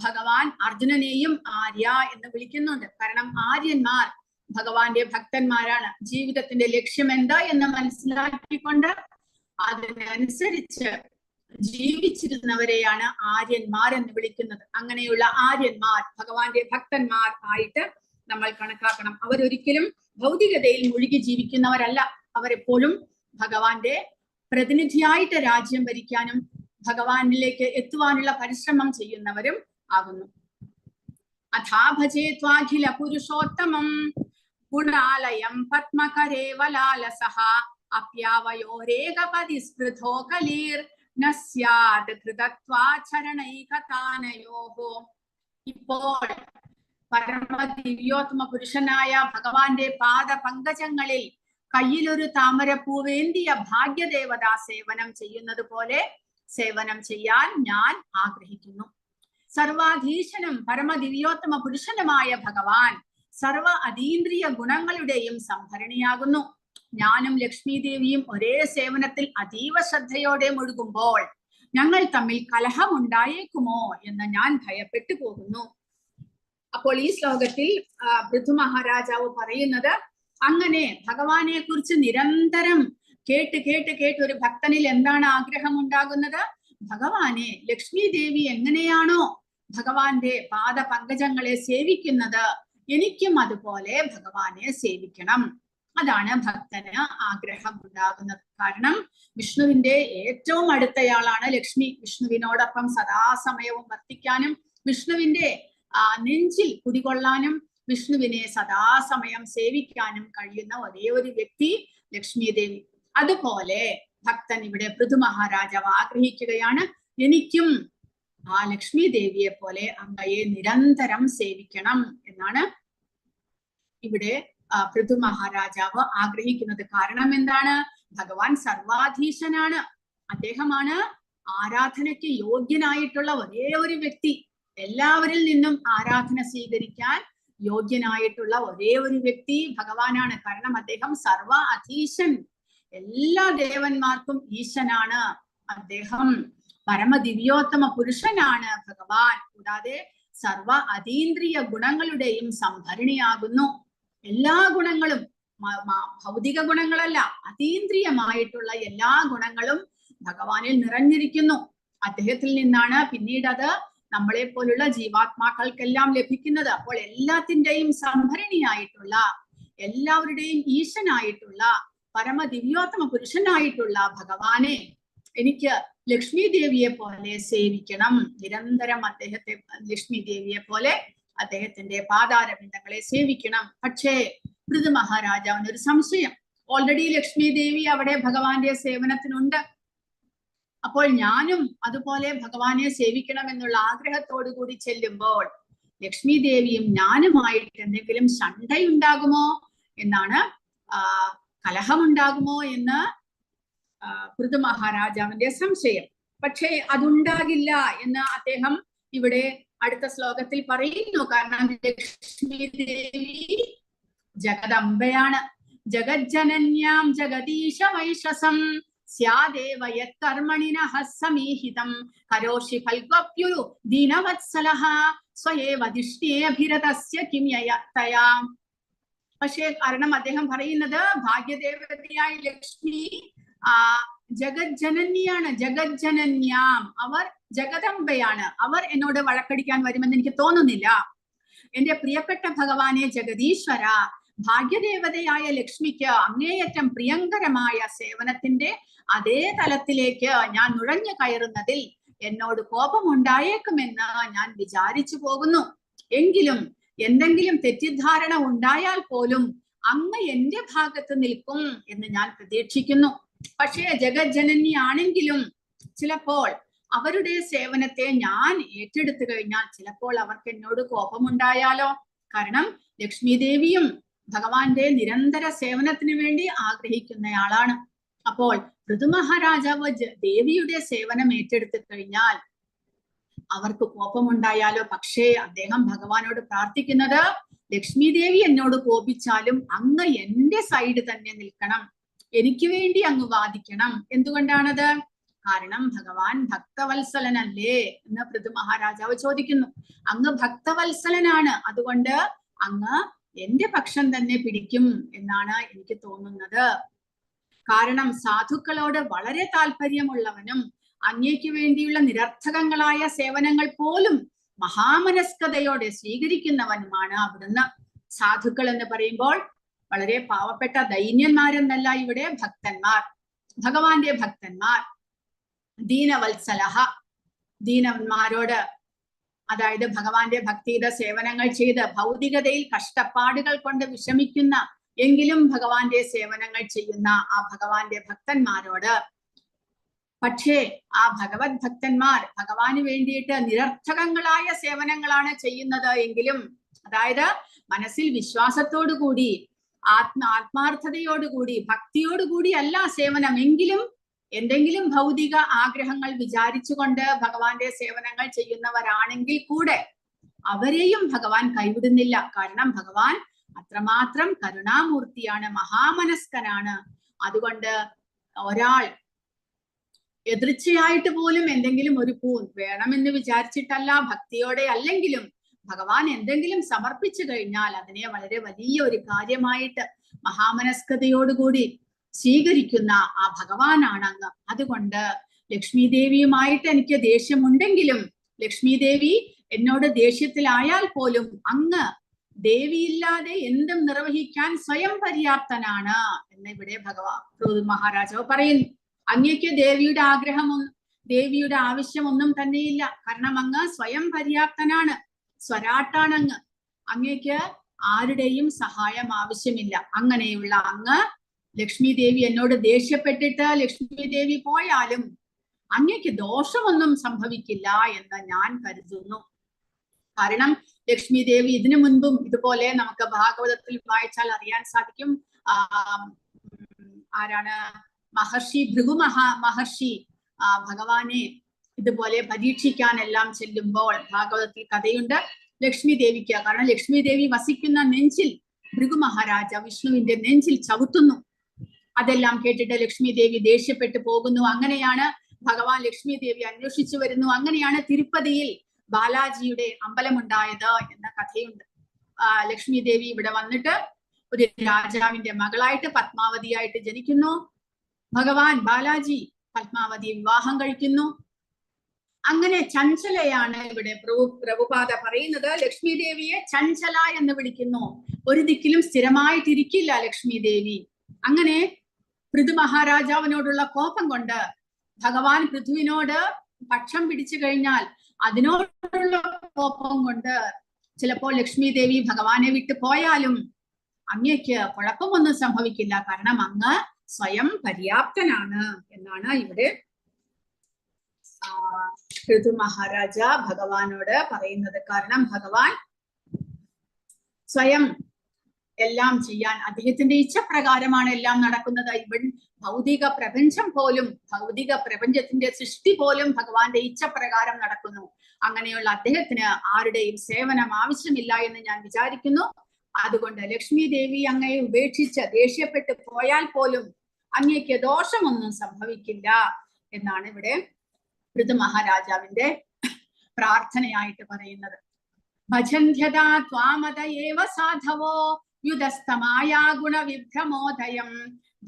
ഭഗവാൻ അർജുനനെയും ആര്യ എന്ന് വിളിക്കുന്നുണ്ട്. കാരണം ആര്യന്മാർ ഭഗവാന്റെ ഭക്തന്മാരാണ്. ജീവിതത്തിന്റെ ലക്ഷ്യം എന്താ എന്ന് മനസ്സിലാക്കിക്കൊണ്ട് അതിനനുസരിച്ച് ജീവിച്ചിരുന്നവരെയാണ് ആര്യന്മാർ എന്ന് വിളിക്കുന്നത്. അങ്ങനെയുള്ള ആര്യന്മാർ ഭഗവാന്റെ ഭക്തന്മാർ ആയിട്ട് നമ്മൾ കണക്കാക്കണം. അവരൊരിക്കലും ഭൗതികതയിൽ മുഴുകി ജീവിക്കുന്നവരല്ല. അവരെപ്പോഴും ഭഗവാന്റെ പ്രതിനിധിയായിട്ട് രാജ്യം ഭരിക്കാനും ഭഗവാനിലേക്ക് എത്തുവാനുള്ള പരിശ്രമം ചെയ്യുന്നവരും ആകുന്നു. അഥാ ഭജേ ത്വാഖില പുരുഷോത്തമം ഗുണാലയം പത്മകരേവലാലസഃ അപ്യാവയോരേകപതി സ്പൃധോ കലീർ നസ്യാത് കൃതത്വാചരണൈകതാനയോഹോ. ഇപ്പോൾ പരമദിവ്യോത്തമ പുരുഷനായ ഭഗവാന്റെ പാദ പങ്കജങ്ങളിൽ കയ്യിലൊരു താമരപ്പൂവേന്തിയ ഭാഗ്യദേവത സേവനം ചെയ്യുന്നത് പോലെ സേവനം ചെയ്യാൻ ഞാൻ ആഗ്രഹിക്കുന്നു. സർവാധീശനും പരമദിവ്യോത്തമ പുരുഷനുമായ ഭഗവാൻ സർവ അതീന്ദ്രിയ ഗുണങ്ങളുടെയും സംഭരണിയാകുന്നു. ഞാനും ലക്ഷ്മി ദേവിയും ഒരേ സേവനത്തിൽ അതീവ ശ്രദ്ധയോടെ മുഴുകുമ്പോൾ ഞങ്ങൾ തമ്മിൽ കലഹമുണ്ടായേക്കുമോ എന്ന് ഞാൻ ഭയപ്പെട്ടു പോകുന്നു. അപ്പോൾ ഈ ശ്ലോകത്തിൽ പൃഥു മഹാരാജാവ് പറയുന്നത്, അങ്ങനെ ഭഗവാനെ കുറിച്ച് നിരന്തരം കേട്ട് ഒരു ഭക്തനിൽ എന്താണ് ആഗ്രഹം ഉണ്ടാകുന്നത്? ഭഗവാനെ ലക്ഷ്മി ദേവി എങ്ങനെയാണോ ഭഗവാന്റെ പാദ പങ്കജങ്ങളെ സേവിക്കുന്നത്, എനിക്കും അതുപോലെ ഭഗവാനെ സേവിക്കണം. അതാണ് ഭക്തന് ആഗ്രഹം ഉണ്ടാകുന്നത്. കാരണം വിഷ്ണുവിന്റെ ഏറ്റവും അടുത്തയാളാണ് ലക്ഷ്മി. വിഷ്ണുവിനോടൊപ്പം സദാസമയവും വർത്തിക്കാനും വിഷ്ണുവിന്റെ നെഞ്ചിൽ കുടികൊള്ളാനും വിഷ്ണുവിനെ സദാസമയം സേവിക്കാനും കഴിയുന്ന ഒരേ ഒരു വ്യക്തി ലക്ഷ്മി ദേവി. അതുപോലെ ഭക്തൻ ഇവിടെ പൃഥു മഹാരാജാവ് ആഗ്രഹിക്കുകയാണ്, എനിക്കും ആ ലക്ഷ്മി ദേവിയെ പോലെ അങ്ങയെ നിരന്തരം സേവിക്കണം എന്നാണ് ഇവിടെ പൃഥു മഹാരാജാവ് ആഗ്രഹിക്കുന്നത്. കാരണം എന്താണ്? ഭഗവാൻ സർവാധീശനാണ്. അദ്ദേഹമാണ് ആരാധനയ്ക്ക് യോഗ്യനായിട്ടുള്ള ഒരേ ഒരു വ്യക്തി. എല്ലാവരിൽ നിന്നും ആരാധന സ്വീകരിക്കാൻ യോഗ്യനായിട്ടുള്ള ഒരേ ഒരു വ്യക്തി ഭഗവാനാണ്. കാരണം അദ്ദേഹം സർവ അധീശൻ, എല്ലാ ദേവന്മാർക്കും ഈശനാണ്. അദ്ദേഹം പരമദിവ്യോത്തമ പുരുഷനാണ് ഭഗവാൻ. കൂടാതെ സർവ അതീന്ദ്രിയ ഗുണങ്ങളുടെയും സംഭരണിയാകുന്നു. എല്ലാ ഗുണങ്ങളും, ഭൗതിക ഗുണങ്ങളല്ല, അതീന്ദ്രിയമായിട്ടുള്ള എല്ലാ ഗുണങ്ങളും ഭഗവാനിൽ നിറഞ്ഞിരിക്കുന്നു. അദ്ദേഹത്തിൽ നിന്നാണ് പിന്നീട് അത് നമ്മളെ പോലുള്ള ജീവാത്മാക്കൾക്കെല്ലാം ലഭിക്കുന്നത്. അപ്പോൾ എല്ലാത്തിന്റെയും സംഭരണിയായിട്ടുള്ള, എല്ലാവരുടെയും ഈശനായിട്ടുള്ള, പരമദിവ്യോത്തമ പുരുഷനായിട്ടുള്ള ഭഗവാനെ എനിക്ക് ലക്ഷ്മി ദേവിയെ പോലെ സേവിക്കണം. നിരന്തരം അദ്ദേഹത്തെ, ലക്ഷ്മി ദേവിയെ പോലെ അദ്ദേഹത്തിന്റെ പാതാരബിന്ദങ്ങളെ സേവിക്കണം. പക്ഷേ പൃഥു മഹാരാജാവിന് ഒരു സംശയം. ഓൾറെഡി ലക്ഷ്മി ദേവി അവിടെ ഭഗവാന്റെ സേവനത്തിനുണ്ട്. അപ്പോൾ ഞാനും അതുപോലെ ഭഗവാനെ സേവിക്കണം എന്നുള്ള ആഗ്രഹത്തോടു കൂടി ചെല്ലുമ്പോൾ ലക്ഷ്മി ദേവിയും ഞാനുമായിട്ട് എന്തെങ്കിലും ശണ്ഠയുണ്ടാകുമോ എന്നാണ്, കലഹമുണ്ടാകുമോ എന്ന് പൃഥു മഹാരാജാവിന്റെ സംശയം. പക്ഷേ അതുണ്ടാകില്ല എന്ന് അദ്ദേഹം ഇവിടെ അടുത്ത ശ്ലോകത്തിൽ പറയുന്നു. കാരണം ലക്ഷ്മി ദേവി ജഗദംബയാണ്. ജഗജ്ജനന്യാം ജഗദീശ വൈശ്വസം സ്യാദേവ യത്കർമ്മണിനഃ സമീഹിതം കരോഷി ഫൽഗപ്യുരു ദീനവത്സലഃ സ്വയേവ ദിഷ്ട്യേഭിരതസ്യ കിം തയാ. പക്ഷേ കാരണം അദ്ദേഹം പറയുന്നത് ഭാഗ്യദേവതയായ ലക്ഷ്മി ജഗജ്ജനന്യാണ്. ജഗജ്ജനന്യാം, അവർ ജഗദംബയാണ്. അവർ എന്നോട് വഴക്കടിക്കാൻ വരുമെന്ന് എനിക്ക് തോന്നുന്നില്ല. എന്റെ പ്രിയപ്പെട്ട ഭഗവാനെ ജഗദീശ്വര, ഭാഗ്യദേവതയായ ലക്ഷ്മിക്ക് അങ്ങേയറ്റം പ്രിയങ്കരമായ സേവനത്തിന്റെ അതേ തലത്തിലേക്ക് ഞാൻ നുഴഞ്ഞു കയറുന്നതിൽ എന്നോട് കോപമുണ്ടായേക്കുമെന്ന് ഞാൻ വിചാരിച്ചു പോകുന്നു. എങ്കിലും എന്തെങ്കിലും തെറ്റിദ്ധാരണ ഉണ്ടായാൽ പോലും അങ്ങ് എന്റെ ഭാഗത്ത് നിൽക്കും എന്ന് ഞാൻ പ്രതീക്ഷിക്കുന്നു. പക്ഷേ ജഗജ്ജനനി ആണെങ്കിലും ചിലപ്പോൾ അവരുടെ സേവനത്തെ ഞാൻ ഏറ്റെടുത്തു കഴിഞ്ഞാൽ ചിലപ്പോൾ അവർക്ക് എന്നോട് കോപമുണ്ടായാലോ? കാരണം ലക്ഷ്മി ദേവിയും ഭഗവാന്റെ നിരന്തര സേവനത്തിന് വേണ്ടി ആഗ്രഹിക്കുന്നയാളാണ്. അപ്പോൾ പൃഥു മഹാരാജാവ് ദേവിയുടെ സേവനം ഏറ്റെടുത്തു കഴിഞ്ഞാൽ അവർക്ക് കോപമുണ്ടായാലോ? പക്ഷേ അദ്ദേഹം ഭഗവാനോട് പ്രാർത്ഥിക്കുന്നത്, ലക്ഷ്മി ദേവി എന്നോട് കോപിച്ചാലും അങ്ങ് എന്റെ സൈഡ് തന്നെ നിൽക്കണം, എനിക്ക് വേണ്ടി അങ്ങ് വാദിക്കണം. എന്തുകൊണ്ടാണത്? കാരണം ഭഗവാൻ ഭക്തവത്സലനല്ലേ എന്ന് പൃഥു മഹാരാജാവ് ചോദിക്കുന്നു. അങ്ങ് ഭക്തവത്സലനാണ്, അതുകൊണ്ട് അങ്ങ് എന്റെ പക്ഷം തന്നെ പിടിക്കും എന്നാണ് എനിക്ക് തോന്നുന്നത്. കാരണം സാധുക്കളോട് വളരെ താല്പര്യമുള്ളവനും അങ്ങേക്ക് വേണ്ടിയുള്ള നിരർത്ഥകങ്ങളായ സേവനങ്ങൾ പോലും മഹാമനസ്കതയോടെ സ്വീകരിക്കുന്നവനുമാണ് അവിടുന്ന്. സാധുക്കൾ എന്ന് പറയുമ്പോൾ വളരെ പാവപ്പെട്ട ദൈന്യന്മാരെന്നല്ല, ഇവിടെ ഭക്തന്മാർ, ഭഗവാന്റെ ഭക്തന്മാർ. ദീനവത്സലഹ, ദീനന്മാരോട്, അതായത് ഭഗവാന്റെ ഭക്തിയുടെ സേവനങ്ങൾ ചെയ്ത് ഭൗതികതയിൽ കഷ്ടപ്പാടുകൾ കൊണ്ട് വിഷമിക്കുന്ന എങ്കിലും ഭഗവാന്റെ സേവനങ്ങൾ ചെയ്യുന്ന ആ ഭഗവാന്റെ ഭക്തന്മാരോട്. പക്ഷേ ആ ഭഗവത് ഭക്തന്മാർ ഭഗവാന് വേണ്ടിയിട്ട് നിരർത്ഥകങ്ങളായ സേവനങ്ങളാണ് ചെയ്യുന്നത് എങ്കിലും, അതായത് മനസ്സിൽ വിശ്വാസത്തോടുകൂടി ആത്മാർത്ഥതയോടുകൂടി ഭക്തിയോടുകൂടി അല്ല സേവനമെങ്കിലും എന്തെങ്കിലും ഭൗതിക ആഗ്രഹങ്ങൾ വിചാരിച്ചുകൊണ്ട് ഭഗവാന്റെ സേവനങ്ങൾ ചെയ്യുന്നവരാണെങ്കിൽ കൂടെ അവരെയും ഭഗവാൻ കൈവിടുന്നില്ല. കാരണം ഭഗവാൻ അത്രമാത്രം കരുണാമൂർത്തിയാണ്, മഹാമനസ്കനാണ്. അതുകൊണ്ട് ഒരാൾ എതിർച്ചയായിട്ട് പോലും എന്തെങ്കിലും ഒരു പൂൻ വേണമെന്ന് വിചാരിച്ചിട്ടല്ല, ഭക്തിയോടെ അല്ലെങ്കിലും ഭഗവാൻ എന്തെങ്കിലും സമർപ്പിച്ചു കഴിഞ്ഞാൽ അതിനെ വളരെ വലിയ ഒരു കാര്യമായിട്ട് മഹാമനസ്കതയോടുകൂടി സ്വീകരിക്കുന്ന ആ ഭഗവാനാണ് അങ്ങ്. അതുകൊണ്ട് ലക്ഷ്മി ദേവിയുമായിട്ട് എനിക്ക് ദേഷ്യമുണ്ടെങ്കിലും ലക്ഷ്മി ദേവി എന്നോട് ദേഷ്യത്തിലായാൽ പോലും അങ്ങ് ദേവിയില്ലാതെ എന്തും നിർവഹിക്കാൻ സ്വയം പര്യാപ്തനാണ് എന്ന് ഇവിടെ പൃഥു മഹാരാജാവ് പറയുന്നു. അങ്ങേക്ക് ദേവിയുടെ ദേവിയുടെ ആവശ്യമൊന്നും തന്നെയില്ല. കാരണം അങ്ങ് സ്വയം പര്യാപ്തനാണ്, സ്വരാട്ടാണ് അങ്ങ്. അങ്ങേക്ക് ആരുടെയും സഹായം ആവശ്യമില്ല. അങ്ങനെയുള്ള അങ്ങ് ലക്ഷ്മി ദേവി എന്നോട് ദേഷ്യപ്പെട്ടിട്ട് ലക്ഷ്മി ദേവി പോയാലും അങ്ങയ്ക്ക് ദോഷമൊന്നും സംഭവിക്കില്ല എന്ന് ഞാൻ കരുതുന്നു. കാരണം ലക്ഷ്മി ദേവി ഇതിനു മുൻപും ഇതുപോലെ നമുക്ക് ഭാഗവതത്തിൽ വായിച്ചാൽ അറിയാൻ സാധിക്കും. ആരാണ് ഭൃഗു മഹർഷി ഭഗവാനെ ഇതുപോലെ പരീക്ഷിക്കാൻ എല്ലാം ചെല്ലുമ്പോൾ ഭാഗവതത്തിൽ കഥയുണ്ട്. ലക്ഷ്മി ദേവിക്ക്, കാരണം ലക്ഷ്മി ദേവി വസിക്കുന്ന നെഞ്ചിൽ ഭൃഗു മഹാരാജ വിഷ്ണുവിന്റെ നെഞ്ചിൽ ചവിട്ടുന്നു. അതെല്ലാം കേട്ടിട്ട് ലക്ഷ്മി ദേവി ദേഷ്യപ്പെട്ടു പോകുന്നു. അങ്ങനെയാണ് ഭഗവാൻ ലക്ഷ്മി ദേവി അന്വേഷിച്ചു വരുന്നു. അങ്ങനെയാണ് തിരുപ്പതിയിൽ ബാലാജിയുടെ അമ്പലമുണ്ടായത് എന്ന കഥയുണ്ട്. ലക്ഷ്മി ദേവി ഇവിടെ വന്നിട്ട് ഒരു രാജാവിന്റെ മകളായിട്ട് പത്മാവതിയായിട്ട് ജനിക്കുന്നു. ഭഗവാൻ ബാലാജി പത്മാവതി വിവാഹം കഴിക്കുന്നു. അങ്ങനെ ചഞ്ചലയാണ് ഇവിടെ പ്രഭുപാദ പറയുന്നത്. ലക്ഷ്മി ദേവിയെ ചഞ്ചല എന്ന് വിളിക്കുന്നു. ഒരു ദിക്കിലും സ്ഥിരമായിട്ടിരിക്കില്ല ലക്ഷ്മി ദേവി. അങ്ങനെ പൃഥു മഹാരാജാവിനോടുള്ള കോപം കൊണ്ട് ഭഗവാൻ പൃഥുവിനോട് പക്ഷം പിടിച്ചു കഴിഞ്ഞാൽ അതിനോടുള്ള കോപം കൊണ്ട് ചിലപ്പോൾ ലക്ഷ്മി ദേവി ഭഗവാനെ വിട്ടു പോയാലും അങ്ങയ്ക്ക് കുഴപ്പമൊന്നും സംഭവിക്കില്ല. കാരണം അങ്ങ് സ്വയം പര്യാപ്തനാണ് എന്നാണ് ഇവിടെ പൃഥു മഹാരാജ ഭഗവാനോട് പറയുന്നത്. കാരണം ഭഗവാൻ സ്വയം എല്ലാം ചെയ്യാൻ, അദ്ദേഹത്തിന്റെ ഇച്ഛപ്രകാരമാണ് എല്ലാം നടക്കുന്നത്. ഇവിടെ ഭൗതിക പ്രപഞ്ചം പോലും, ഭൗതിക പ്രപഞ്ചത്തിന്റെ സൃഷ്ടി പോലും ഭഗവാന്റെ ഇച്ഛപ്രകാരം നടക്കുന്നു. അങ്ങനെയുള്ള അദ്ദേഹത്തിന് ആരുടെയും സേവനം ആവശ്യമില്ല എന്ന് ഞാൻ വിചാരിക്കുന്നു. അതുകൊണ്ട് ലക്ഷ്മി ദേവി അങ്ങയെ ഉപേക്ഷിച്ച് ദേഷ്യപ്പെട്ടു പോയാൽ പോലും അങ്ങയ്ക്ക് ദോഷമൊന്നും സംഭവിക്കില്ല എന്നാണ് ഇവിടെ പൃഥു മഹാരാജാവിന്റെ പ്രാർത്ഥനയായിട്ട് പറയുന്നത്. ഭജന്ധ്യതാ ത്വാമത ഏവ സാധവോ യുധസ്തമായാ ഗുണവിഭ്രമോദയം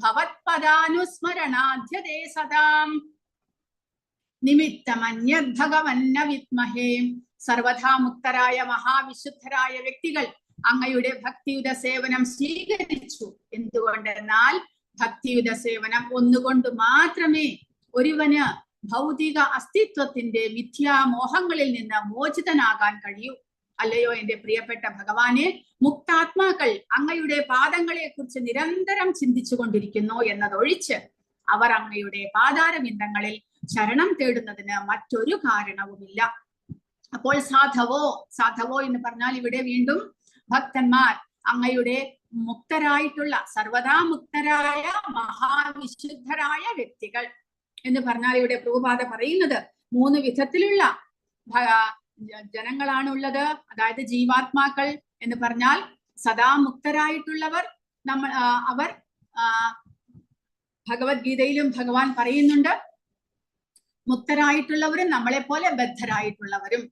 ഭവത്പദാനുസ്മരണാധ്യതേ സദാം നിമിത്തമന്യത് ഭഗവന്ന വിദ്മഹേ. സർവഥാ മുക്തരായ മഹാവിശുദ്ധരായ വ്യക്തികൾ അങ്ങയുടെ ഭക്തിയുത സേവനം സ്വീകരിച്ചു. എന്തുകൊണ്ടെന്നാൽ ഭക്തിയുത സേവനം ഒന്നുകൊണ്ട് മാത്രമേ ഒരുവന് ഭൗതിക അസ്തിത്വത്തിന്റെ മിഥ്യാമോഹങ്ങളിൽ നിന്ന് മോചിതനാകാൻ കഴിയൂ. അല്ലയോ എന്റെ പ്രിയപ്പെട്ട ഭഗവാനെ, മുക്താത്മാക്കൾ അങ്ങയുടെ പാദങ്ങളെ കുറിച്ച് നിരന്തരം ചിന്തിച്ചു കൊണ്ടിരിക്കുന്നു എന്നതൊഴിച്ച് അവർ അങ്ങയുടെ പാതാരവിന്ദങ്ങളിൽ ശരണം തേടുന്നതിന് മറ്റൊരു കാരണവുമില്ല. അപ്പോൾ സാധവോ എന്ന് പറഞ്ഞാൽ ഇവിടെ വീണ്ടും ഭക്തന്മാർ, അങ്ങയുടെ മുക്തരായിട്ടുള്ള സർവദാ മുക്തരായ മഹാവിശുദ്ധരായ വ്യക്തികൾ എന്ന് പറഞ്ഞാൽ ഇവിടെ പ്രഭുപാദ പറയുന്നത് 3 വിധത്തിലുള്ള ജനങ്ങളാണ് ഉള്ളത്. അതായത് ജീവാത്മാക്കൾ എന്ന് പറഞ്ഞാൽ സദാ മുക്തരായിട്ടുള്ളവർ. അവർ ഭഗവത്ഗീതയിലും ഭഗവാൻ പറയുന്നുണ്ട്, മുക്തരായിട്ടുള്ളവരും നമ്മളെ പോലെ ബദ്ധരായിട്ടുള്ളവരും.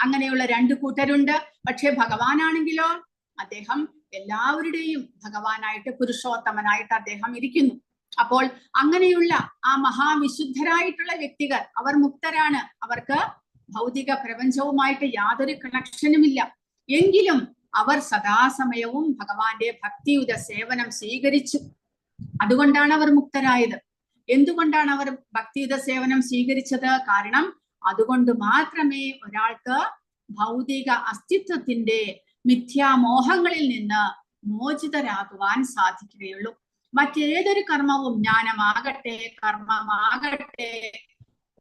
അങ്ങനെയുള്ള 2 കൂട്ടരുണ്ട്. പക്ഷെ ഭഗവാനാണെങ്കിലോ അദ്ദേഹം എല്ലാവരുടെയും ഭഗവാനായിട്ട്, പുരുഷോത്തമനായിട്ട് അദ്ദേഹം ഇരിക്കുന്നു. അപ്പോൾ അങ്ങനെയുള്ള ആ മഹാവിശുദ്ധരായിട്ടുള്ള വ്യക്തികൾ അവർ മുക്തരാണ്. അവർക്ക് ഭൗതിക പ്രപഞ്ചവുമായിട്ട് യാതൊരു കണക്ഷനുമില്ല. എങ്കിലും അവർ സദാസമയവും ഭഗവാന്റെ ഭക്തിയുത സേവനം സ്വീകരിച്ചു. അതുകൊണ്ടാണ് അവർ മുക്തരായത്. എന്തുകൊണ്ടാണ് അവർ ഭക്തിയുത സേവനം സ്വീകരിച്ചത്? കാരണം അതുകൊണ്ട് മാത്രമേ ഒരാൾക്ക് ഭൗതിക അസ്തിത്വത്തിന്റെ മിഥ്യാമോഹങ്ങളിൽ നിന്ന് മോചിതരാകുവാൻ സാധിക്കുകയുള്ളൂ. മറ്റേതൊരു കർമ്മവും, ജ്ഞാനമാകട്ടെ കർമ്മമാകട്ടെ,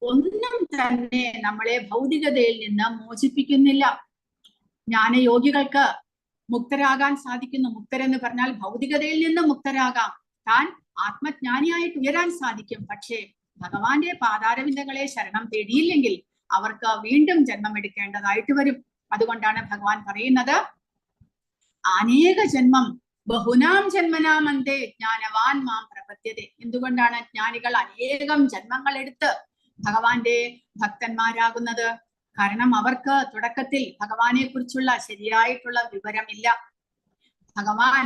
ഒന്നും തന്നെ നമ്മളെ ഭൗതികതയിൽ നിന്ന് മോചിപ്പിക്കുന്നില്ല. ജ്ഞാനയോഗികൾക്ക് മുക്തരാകാൻ സാധിക്കുന്നു. മുക്തരെന്ന് പറഞ്ഞാൽ ഭൗതികതയിൽ നിന്ന് മുക്തരാകാം, താൻ ആത്മജ്ഞാനിയായിട്ട് ഉയരാൻ സാധിക്കും. പക്ഷേ ഭഗവാന്റെ പാതാരവിന്ദങ്ങളെ ശരണം തേടിയില്ലെങ്കിൽ അവർക്ക് വീണ്ടും ജന്മമെടുക്കേണ്ടതായിട്ട് വരും. അതുകൊണ്ടാണ് ഭഗവാൻ പറയുന്നത്, അനേക ജന്മം ബഹുനാം ജന്മനാമന്തേ ജ്ഞാനവാൻ മാം പ്രപദ്യതേ. എന്തുകൊണ്ടാണ് ജ്ഞാനികൾ അനേകം ജന്മങ്ങൾ എടുത്ത് ഭഗവാന്റെ ഭക്തന്മാരാകുന്നത്? കാരണം അവർക്ക് തുടക്കത്തിൽ ഭഗവാനെ കുറിച്ചുള്ള ശരിയായിട്ടുള്ള വിവരമില്ല. ഭഗവാൻ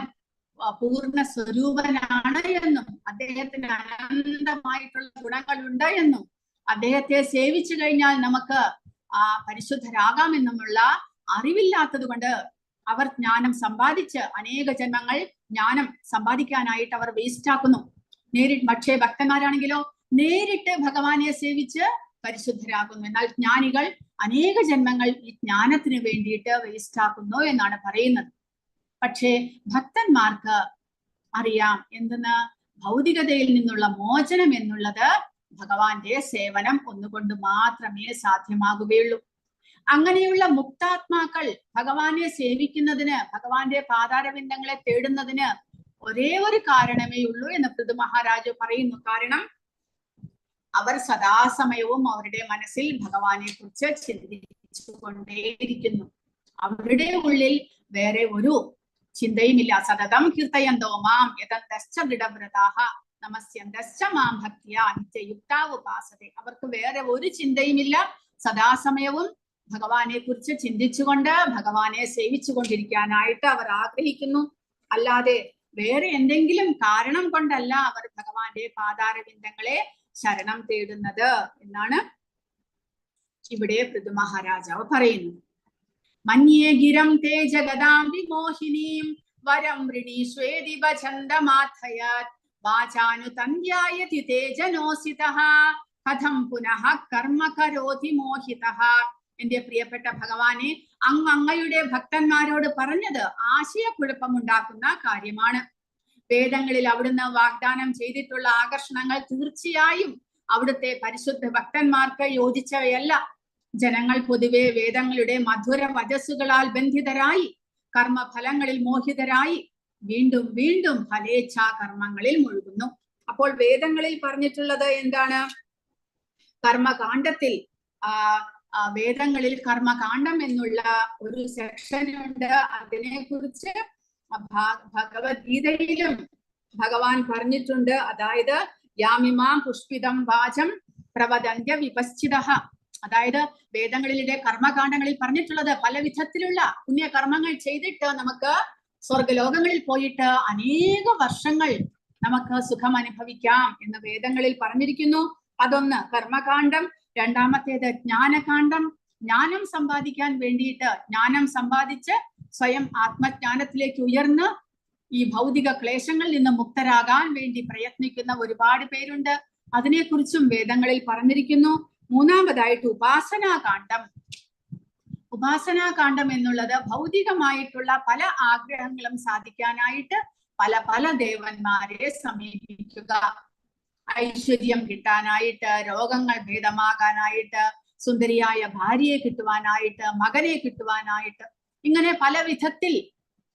പൂർണ്ണ സ്വരൂപനാണ് എന്നും അദ്ദേഹത്തിന് അനന്തമായിട്ടുള്ള ഗുണങ്ങളുണ്ട് എന്നും അദ്ദേഹത്തെ സേവിച്ചു കഴിഞ്ഞാൽ നമുക്ക് പരിശുദ്ധരാകാമെന്നുമുള്ള അറിവില്ലാത്തത് കൊണ്ട് അവർ ജ്ഞാനം സമ്പാദിച്ച് അനേക ജന്മങ്ങൾ ജ്ഞാനം സമ്പാദിക്കാനായിട്ട് അവർ വേസ്റ്റ് ആക്കുന്നു. പക്ഷേ ഭക്തന്മാരാണെങ്കിലോ നേരിട്ട് ഭഗവാനെ സേവിച്ച് പരിശുദ്ധരാകുന്നു. എന്നാൽ ജ്ഞാനികൾ അനേക ജന്മങ്ങൾ ഈ ജ്ഞാനത്തിന് വേണ്ടിയിട്ട് വേസ്റ്റ് ആക്കുന്നു എന്നാണ് പറയുന്നത്. പക്ഷേ ഭക്തന്മാർക്ക് അറിയാം എന്തെന്ന്, ഭൗതികതയിൽ നിന്നുള്ള മോചനം എന്നുള്ളത് ഭഗവാന്റെ സേവനം ഒന്നുകൊണ്ട് മാത്രമേ സാധ്യമാകുകയുള്ളൂ. അങ്ങനെയുള്ള മുക്താത്മാക്കൾ ഭഗവാനെ സേവിക്കുന്നതിന്, ഭഗവാന്റെ പാതാരവിന്ദങ്ങളെ തേടുന്നതിന് ഒരേ ഒരു കാരണമേ ഉള്ളൂ എന്ന് പൃഥു മഹാരാജ് പറയുന്നു. കാരണം അവർ സദാസമയവും അവരുടെ മനസ്സിൽ ഭഗവാനെ കുറിച്ച് ചിന്തിച്ചുകൊണ്ടേയിരിക്കുന്നു. അവരുടെ ഉള്ളിൽ വേറെ ഒരു ചിന്തയുമില്ല. സതതം കീർത്തയന്തോ മാം യതന്തശ്ച ദൃഢവ്രതാഃ നമസ്യന്തശ്ച മാം ഭക്ത്യാ നിത്യയുക്താവുപാസതേ. അവർക്ക് വേറെ ഒരു ചിന്തയുമില്ല. സദാസമയവും ഭഗവാനെ കുറിച്ച് ചിന്തിച്ചുകൊണ്ട് ഭഗവാനെ സേവിച്ചുകൊണ്ടിരിക്കാനായിട്ട് അവർ ആഗ്രഹിക്കുന്നു. അല്ലാതെ വേറെ എന്തെങ്കിലും കാരണം കൊണ്ടല്ല അവർ ഭഗവാന്റെ പാതാരവിന്ദങ്ങളെ ശരണം തേടുന്നത് എന്നാണ് ഇവിടെ പൃഥു മഹാരാജാവ് പറയുന്നത്. മന്യേ ഗിരം തേ ജഗദാം വിമോഹിനീം വരം വൃണീഷ്വേതി ഭജന്തമാഥയത് വാചാനുതന്ധ്യായതി തേ ജനോസിതഃ കഥം പുനഃ കർമ്മ കരോതി മോഹിതഃ. എന്റെ പ്രിയപ്പെട്ട ഭഗവാനെ, അങ്ങയുടെ ഭക്തന്മാരോട് പറഞ്ഞത് ആശയക്കുഴപ്പമുണ്ടാക്കുന്ന കാര്യമാണ്. വേദങ്ങളിൽ അവിടുന്ന് വാഗ്ദാനം ചെയ്തിട്ടുള്ള ആകർഷണങ്ങൾ തീർച്ചയായും അവിടുത്തെ പരിശുദ്ധ ഭക്തന്മാർക്ക് യോജിച്ചവയല്ല. ജനങ്ങൾ പൊതുവെ വേദങ്ങളുടെ മധുര വചസ്സുകളാൽ ബന്ധിതരായി കർമ്മഫലങ്ങളിൽ മോഹിതരായി വീണ്ടും വീണ്ടും ഫലേച്ഛാ കർമ്മങ്ങളിൽ മുഴുകുന്നു. അപ്പോൾ വേദങ്ങളിൽ പറഞ്ഞിട്ടുള്ളത് എന്താണ്? കർമ്മകാണ്ഡത്തിൽ വേദങ്ങളിൽ കർമ്മകാണ്ഡം എന്നുള്ള ഒരു സെക്ഷൻ ഉണ്ട്. അതിനെ കുറിച്ച് ഭഗവത്ഗീതയിലും ഭഗവാൻ പറഞ്ഞിട്ടുണ്ട്. അതായത് യാമിമാം പുഷ്പിതം വാചം പ്രവദന്ത്യ വിപശ്ചിതഃ. അതായത് വേദങ്ങളിലെ കർമ്മകാണ്ഡങ്ങളിൽ പറഞ്ഞിട്ടുള്ളത് പല വിധത്തിലുള്ള പുണ്യകർമ്മങ്ങൾ ചെയ്തിട്ട് നമുക്ക് സ്വർഗലോകങ്ങളിൽ പോയിട്ട് അനേക വർഷങ്ങൾ നമുക്ക് സുഖം അനുഭവിക്കാം എന്ന് വേദങ്ങളിൽ പറഞ്ഞിരിക്കുന്നു. അതൊന്ന് കർമ്മകാണ്ഡം. രണ്ടാമത്തേത് ജ്ഞാനകാണ്ഡം. ജ്ഞാനം സമ്പാദിക്കാൻ വേണ്ടിയിട്ട്, ജ്ഞാനം സമ്പാദിച്ച് സ്വയം ആത്മജ്ഞാനത്തിലേക്ക് ഉയർന്ന് ഈ ഭൗതിക ക്ലേശങ്ങളിൽ നിന്ന് മുക്തരാകാൻ വേണ്ടി പ്രയത്നിക്കുന്ന ഒരുപാട് പേരുണ്ട്. അതിനെക്കുറിച്ചും വേദങ്ങളിൽ പറഞ്ഞിരിക്കുന്നു. മൂന്നാമതായിട്ട് ഉപാസനാകാണ്ഡം. ഉപാസനാകാണ്ഡം എന്നുള്ളത് ഭൗതികമായിട്ടുള്ള പല ആഗ്രഹങ്ങളും സാധിക്കാനായിട്ട് പല പല ദേവന്മാരെ സമീപിക്കുക. ഐശ്വര്യം കിട്ടാനായിട്ട്, രോഗങ്ങൾ ഭേദമാകാനായിട്ട്, സുന്ദരിയായ ഭാര്യയെ കിട്ടുവാനായിട്ട്, മകനെ കിട്ടുവാനായിട്ട്, ഇങ്ങനെ പല വിധത്തിൽ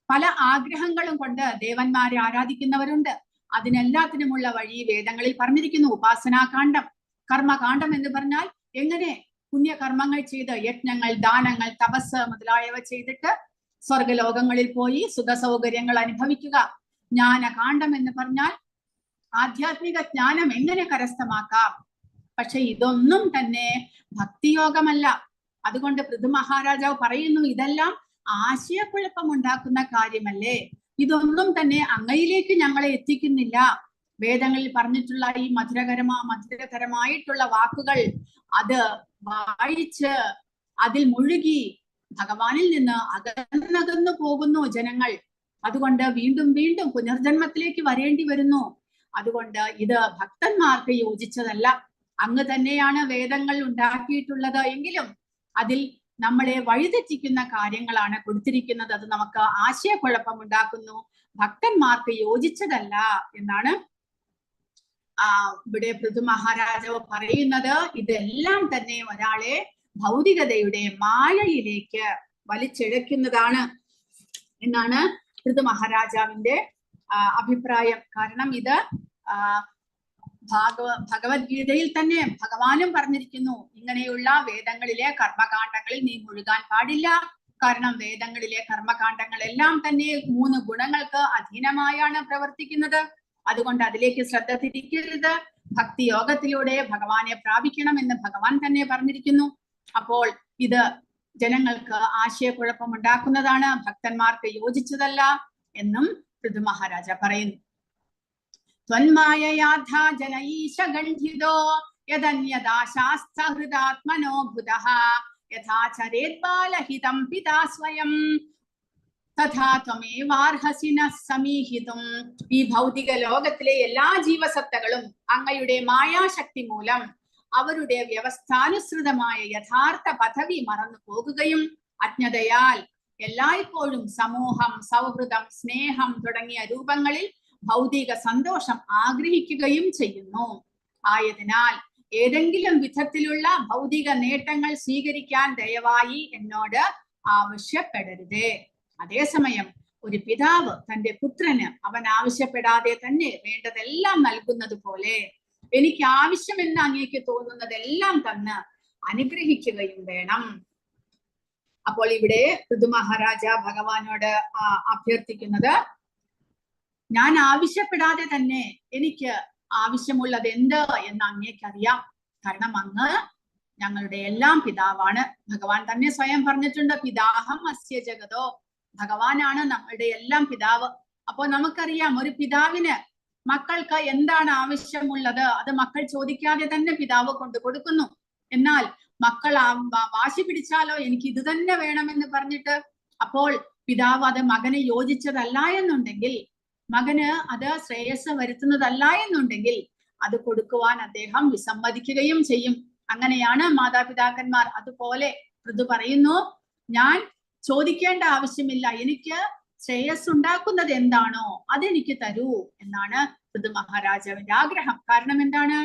പല ആഗ്രഹങ്ങളും കൊണ്ട് ദേവന്മാരെ ആരാധിക്കുന്നവരുണ്ട്. അതിനെല്ലാത്തിനുമുള്ള വഴി വേദങ്ങളിൽ പറഞ്ഞിരിക്കുന്നു. ഉപാസനാകാണ്ഡം. കർമ്മകാണ്ഡം എന്ന് പറഞ്ഞാൽ എങ്ങനെ പുണ്യകർമ്മങ്ങൾ ചെയ്ത് യജ്ഞങ്ങൾ, ദാനങ്ങൾ, തപസ് മുതലായവ ചെയ്തിട്ട് സ്വർഗലോകങ്ങളിൽ പോയി സുഖസൗകര്യങ്ങൾ അനുഭവിക്കുക. ജ്ഞാനകാണ്ഡം എന്ന് പറഞ്ഞാൽ ആധ്യാത്മിക ജ്ഞാനം എങ്ങനെ കരസ്ഥമാക്കാം. പക്ഷെ ഇതൊന്നും തന്നെ ഭക്തിയോഗമല്ല. അതുകൊണ്ട് പൃഥു മഹാരാജാവ് പറയുന്നു, ഇതെല്ലാം ആശയക്കുഴപ്പമുണ്ടാക്കുന്ന കാര്യമല്ലേ, ഇതൊന്നും തന്നെ അങ്ങയിലേക്ക് ഞങ്ങളെ എത്തിക്കുന്നില്ല. വേദങ്ങളിൽ പറഞ്ഞിട്ടുള്ള ഈ മധുരതരമായിട്ടുള്ള വാക്കുകൾ അത് വായിച്ച് അതിൽ മുഴുകി ഭഗവാനിൽ നിന്ന് അകന്നകന്നു പോകുന്നു ജനങ്ങൾ. അതുകൊണ്ട് വീണ്ടും വീണ്ടും പുനർജന്മത്തിലേക്ക് വരേണ്ടി വരുന്നു. അതുകൊണ്ട് ഇത് ഭക്തന്മാർക്ക് യോജിച്ചതല്ല. അങ്ങ് തന്നെയാണ് വേദങ്ങൾ ഉണ്ടാക്കിയിട്ടുള്ളത് എങ്കിലും അതിൽ നമ്മളെ വഴിതെറ്റിക്കുന്ന കാര്യങ്ങളാണ് കൊടുത്തിരിക്കുന്നത്. അത് നമുക്ക് ആശയക്കുഴപ്പമുണ്ടാക്കുന്നു, ഭക്തന്മാർക്ക് യോജിച്ചതല്ല എന്നാണ് ഇവിടെ പൃഥു മഹാരാജാവ് പറയുന്നത്. ഇതെല്ലാം തന്നെ ഒരാളെ ഭൗതികതയുടെ മായയിലേക്ക് വലിച്ചിഴക്കുന്നതാണ് എന്നാണ് പൃഥു മഹാരാജാവിന്റെ അഭിപ്രായം. കാരണം ഇത് ഭഗവത്ഗീതയിൽ തന്നെ ഭഗവാനും പറഞ്ഞിരിക്കുന്നു, ഇങ്ങനെയുള്ള വേദങ്ങളിലെ കർമ്മകാണ്ഡങ്ങളിൽ നീ മുഴുകാൻ പാടില്ല. കാരണം വേദങ്ങളിലെ കർമ്മകാണ്ഡങ്ങളെല്ലാം തന്നെ 3 ഗുണങ്ങൾക്ക് അധീനമായാണ് പ്രവർത്തിക്കുന്നത്. അതുകൊണ്ട് അതിലേക്ക് ശ്രദ്ധ തിരിക്കരുത്. ഭക്തിയോഗത്തിലൂടെ ഭഗവാനെ പ്രാപിക്കണം എന്ന് ഭഗവാൻ തന്നെ പറഞ്ഞിരിക്കുന്നു. അപ്പോൾ ഇത് ജനങ്ങൾക്ക് ആശയക്കുഴപ്പമുണ്ടാക്കുന്നതാണ്, ഭക്തന്മാർക്ക് യോജിച്ചതല്ല എന്നും പൃഥു മഹാരാജ പറയുന്നു. ത്വന്മായയാഥാ ജനഈശ ഗണ്ഠിതോ യദന്യദാശാസ്തഹൃദാത്മനോ ഭുതഃ യഥാ ചരേത് ബാലഹിതം പിതാ സ്വയം തഥാ ത്വമേവാർഹസി ന സമീഹിതും. ഈ ഭൗതിക ലോകത്തിലെ എല്ലാ ജീവസത്തകളും അങ്ങയുടെ മായാശക്തി മൂലം അവരുടെ വ്യവസ്ഥാനുസൃതമായ യഥാർത്ഥ പദവി മറന്നു പോകുകയും അജ്ഞതയാൽ എല്ലായ്പ്പോഴും സമൂഹം, സൗഹൃദം, സ്നേഹം തുടങ്ങിയ രൂപങ്ങളിൽ ഭൗതിക സന്തോഷം ആഗ്രഹിക്കുകയും ചെയ്യുന്നു. ആയതിനാൽ ഏതെങ്കിലും വിധത്തിലുള്ള ഭൗതിക നേട്ടങ്ങൾ സ്വീകരിക്കാൻ ദയവായി എന്നോട് ആവശ്യപ്പെടരുതേ. അതേസമയം ഒരു പിതാവ് തന്റെ പുത്രന് അവൻ ആവശ്യപ്പെടാതെ തന്നെ വേണ്ടതെല്ലാം നൽകുന്നത് പോലെ എനിക്ക് ആവശ്യമെന്ന് അങ്ങേക്ക് തോന്നുന്നതെല്ലാം തന്ന് അനുഗ്രഹിക്കുകയും വേണം. അപ്പോൾ ഇവിടെ പൃഥു മഹാരാജ ഭഗവാനോട് അഭ്യർത്ഥിക്കുന്നത്, ഞാൻ ആവശ്യപ്പെടാതെ തന്നെ എനിക്ക് ആവശ്യമുള്ളത് എന്ത് എന്ന് അങ്ങേക്കറിയാം. കാരണം അങ്ങ് ഞങ്ങളുടെ എല്ലാം പിതാവാണ്. ഭഗവാൻ തന്നെ സ്വയം പറഞ്ഞിട്ടുണ്ട്, പിതാഹം അസ്യ ജഗതോ. ഭഗവാനാണ് നമ്മളുടെ എല്ലാം പിതാവ്. അപ്പൊ നമുക്കറിയാം, ഒരു പിതാവിന് മക്കൾക്ക് എന്താണ് ആവശ്യമുള്ളത് അത് മക്കൾ ചോദിക്കാതെ തന്നെ പിതാവ് കൊണ്ടു കൊടുക്കുന്നു. എന്നാൽ മക്കൾ വാശി പിടിച്ചാലോ എനിക്ക് ഇത് തന്നെ വേണമെന്ന് പറഞ്ഞിട്ട്, അപ്പോൾ പിതാവ് അത് മകന് യോജിച്ചതല്ല എന്നുണ്ടെങ്കിൽ, മകന് അത് ശ്രേയസ് വരുത്തുന്നതല്ല എന്നുണ്ടെങ്കിൽ അത് കൊടുക്കുവാൻ അദ്ദേഹം വിസമ്മതിക്കുകയും ചെയ്യും. അങ്ങനെയാണ് മാതാപിതാക്കന്മാർ. അതുപോലെ പൃഥു പറയുന്നു, ഞാൻ ചോദിക്കേണ്ട ആവശ്യമില്ല, എനിക്ക് ശ്രേയസ് ഉണ്ടാക്കുന്നത് എന്താണോ അതെനിക്ക് തരൂ എന്നാണ് പൃഥു മഹാരാജാവിന്റെ ആഗ്രഹം. കാരണം എന്താണ്?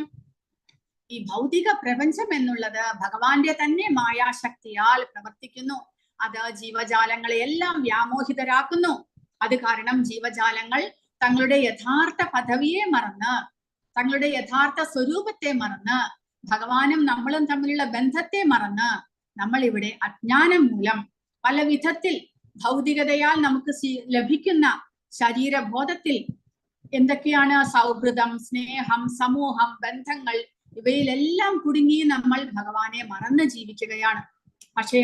ഈ ഭൗതിക പ്രപഞ്ചം എന്നുള്ളത് ഭഗവാന്റെ തന്നെ മായാശക്തിയാൽ പ്രവർത്തിക്കുന്നു. അത് ജീവജാലങ്ങളെ എല്ലാം വ്യാമോഹിതരാക്കുന്നു. അത് കാരണം ജീവജാലങ്ങൾ തങ്ങളുടെ യഥാർത്ഥ പദവിയെ മറന്ന്, തങ്ങളുടെ യഥാർത്ഥ സ്വരൂപത്തെ മറന്ന്, ഭഗവാനും നമ്മളും തമ്മിലുള്ള ബന്ധത്തെ മറന്ന്, നമ്മൾ ഇവിടെ അജ്ഞാനം മൂലം പല വിധത്തിൽ ഭൗതികതയാൽ നമുക്ക് ലഭിക്കുന്ന ശരീരബോധത്തിൽ എന്തൊക്കെയാണ് സൗഹൃദം, സ്നേഹം, സമൂഹം, ബന്ധങ്ങൾ, ഇവയിലെല്ലാം കുടുങ്ങി നമ്മൾ ഭഗവാനെ മറന്ന് ജീവിക്കുകയാണ്. പക്ഷെ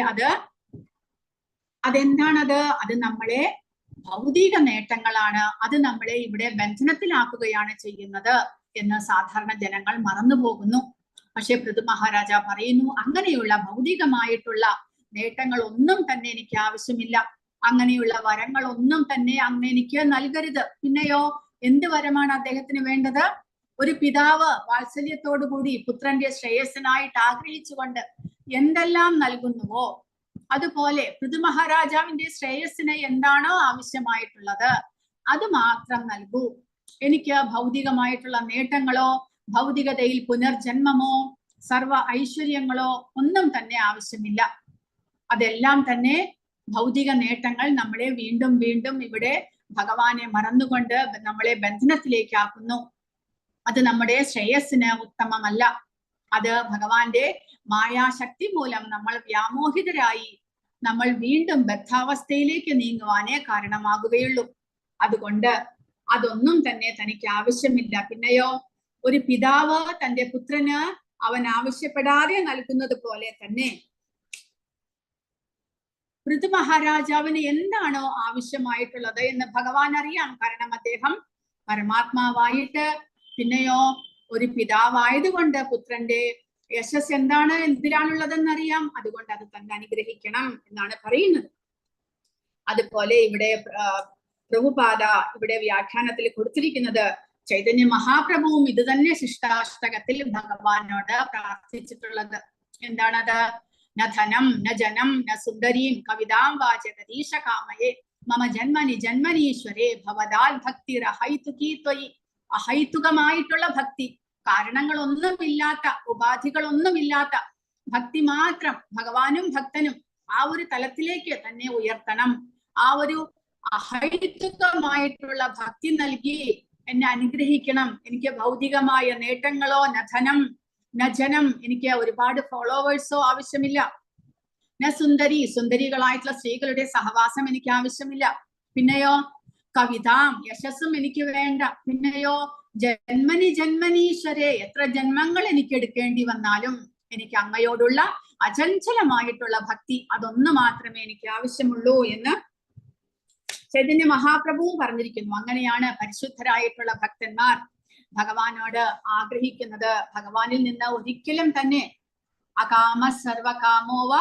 അതെന്താണത്? അത് നമ്മളെ ഭൗതിക നേട്ടങ്ങളാണ്, അത് നമ്മളെ ഇവിടെ ബന്ധനത്തിലാക്കുകയാണ് ചെയ്യുന്നത് എന്ന് സാധാരണ ജനങ്ങൾ മറന്നുപോകുന്നു. പക്ഷെ പൃഥു മഹാരാജ പറയുന്നു, അങ്ങനെയുള്ള ഭൗതികമായിട്ടുള്ള നേട്ടങ്ങൾ ഒന്നും തന്നെ എനിക്ക് ആവശ്യമില്ല. അങ്ങനെയുള്ള വരങ്ങൾ ഒന്നും തന്നെ അങ്ങ് എനിക്ക് നൽകരുത്. പിന്നെയോ എന്ത് വരമാണ് അദ്ദേഹത്തിന് വേണ്ടത്? ഒരു പിതാവ് വാത്സല്യത്തോടുകൂടി പുത്രന്റെ ശ്രേയസ്സിനായിട്ട് ആഗ്രഹിച്ചുകൊണ്ട് എന്തെല്ലാം നൽകുന്നുവോ അതുപോലെ പൃഥു മഹാരാജാവിന്റെ ശ്രേയസ്സിന് എന്താണോ ആവശ്യമായിട്ടുള്ളത് അത് മാത്രം നൽകൂ. എനിക്ക് ഭൗതികമായിട്ടുള്ള നേട്ടങ്ങളോ ഭൗതികതയിൽ പുനർജന്മമോ സർവ ഐശ്വര്യങ്ങളോ ഒന്നും തന്നെ ആവശ്യമില്ല. അതെല്ലാം തന്നെ ഭൗതിക നേട്ടങ്ങൾ നമ്മളെ വീണ്ടും വീണ്ടും ഇവിടെ ഭഗവാനെ മറന്നുകൊണ്ട് നമ്മളെ ബന്ധനത്തിലേക്കാക്കുന്നു. അത് നമ്മുടെ ശ്രേയസ്സിന് ഉത്തമമല്ല. അത് ഭഗവാന്റെ മായാശക്തി മൂലം നമ്മൾ വ്യാമോഹിതരായി നമ്മൾ വീണ്ടും ബദ്ധാവസ്ഥയിലേക്ക് നീങ്ങുവാനേ കാരണമാകുകയുള്ളൂ. അതുകൊണ്ട് അതൊന്നും തന്നെ തനിക്ക് ആവശ്യമില്ല. പിന്നെയോ ഒരു പിതാവ് തന്റെ പുത്രന് അവൻ ആവശ്യപ്പെടാതെ നൽകുന്നത് പോലെ തന്നെ പൃഥു മഹാരാജാവിന് എന്താണോ ആവശ്യമായിട്ടുള്ളത് എന്ന് ഭഗവാൻ അറിയാം. കാരണം അദ്ദേഹം പരമാത്മാവായിട്ട് പിന്നെയോ ഒരു പിതാവായതുകൊണ്ട് പുത്രന്റെ യശസ് എന്താണ്, എന്തിനാണുള്ളതെന്ന് അറിയാം. അതുകൊണ്ട് അത് തന്നെ അനുഗ്രഹിക്കണം എന്നാണ് പറയുന്നത്. അതുപോലെ ഇവിടെ പ്രഭുപാദ ഇവിടെ വ്യാഖ്യാനത്തിൽ കൊടുത്തിരിക്കുന്നത്, ചൈതന്യ മഹാപ്രഭുവും ഇത് തന്നെ ശിഷ്ടാഷ്ടകത്തിൽ ഭഗവാനോട് പ്രാർത്ഥിച്ചിട്ടുള്ളത്. എന്താണത്? ന ധനം ന ജനം ന സുന്ദരീം കവിതാം വാച ഗതീശ കാമയേ മമ ജന്മനി ജന്മനീശ്വരേ ഭവദാൽ ഭക്തിർ അഹൈതുകീ ത്വയി. അഹൈതുകമായിട്ടുള്ള ഭക്തി, കാരണങ്ങളൊന്നുമില്ലാത്ത, ഉപാധികളൊന്നുമില്ലാത്ത ഭക്തി മാത്രം, ഭഗവാനും ഭക്തനും ആ ഒരു തലത്തിലേക്ക് തന്നെ ഉയർത്തണം. ആ ഒരു അഹൈതുകമായിട്ടുള്ള ഭക്തി നൽകി എന്നെ അനുഗ്രഹിക്കണം. എനിക്ക് ഭൗതികമായ നേട്ടങ്ങളോ നധനം നജനം, എനിക്ക് ഒരുപാട് ഫോളോവേഴ്സോ ആവശ്യമില്ല. സുന്ദരി, സുന്ദരികളായിട്ടുള്ള സ്ത്രീകളുടെ സഹവാസം എനിക്ക് ആവശ്യമില്ല. പിന്നെയോ കവിതാം, യശസ്സും എനിക്ക് വേണ്ട. പിന്നെയോ ജന്മനി ജന്മനീശ്വരെ, എത്ര ജന്മങ്ങൾ എനിക്ക് എടുക്കേണ്ടി വന്നാലും എനിക്ക് അങ്ങയോടുള്ള അചഞ്ചലമായിട്ടുള്ള ഭക്തി, അതൊന്നു മാത്രമേ എനിക്ക് ആവശ്യമുള്ളൂ എന്ന് ചൈതന്യ മഹാപ്രഭുവും പറഞ്ഞിരിക്കുന്നു. അങ്ങനെയാണ് പരിശുദ്ധരായിട്ടുള്ള ഭക്തന്മാർ ഭഗവാനോട് ആഗ്രഹിക്കുന്നത്. ഭഗവാനിൽ നിന്ന് ഒരിക്കലും തന്നെ അകാമ സർവകാമോവ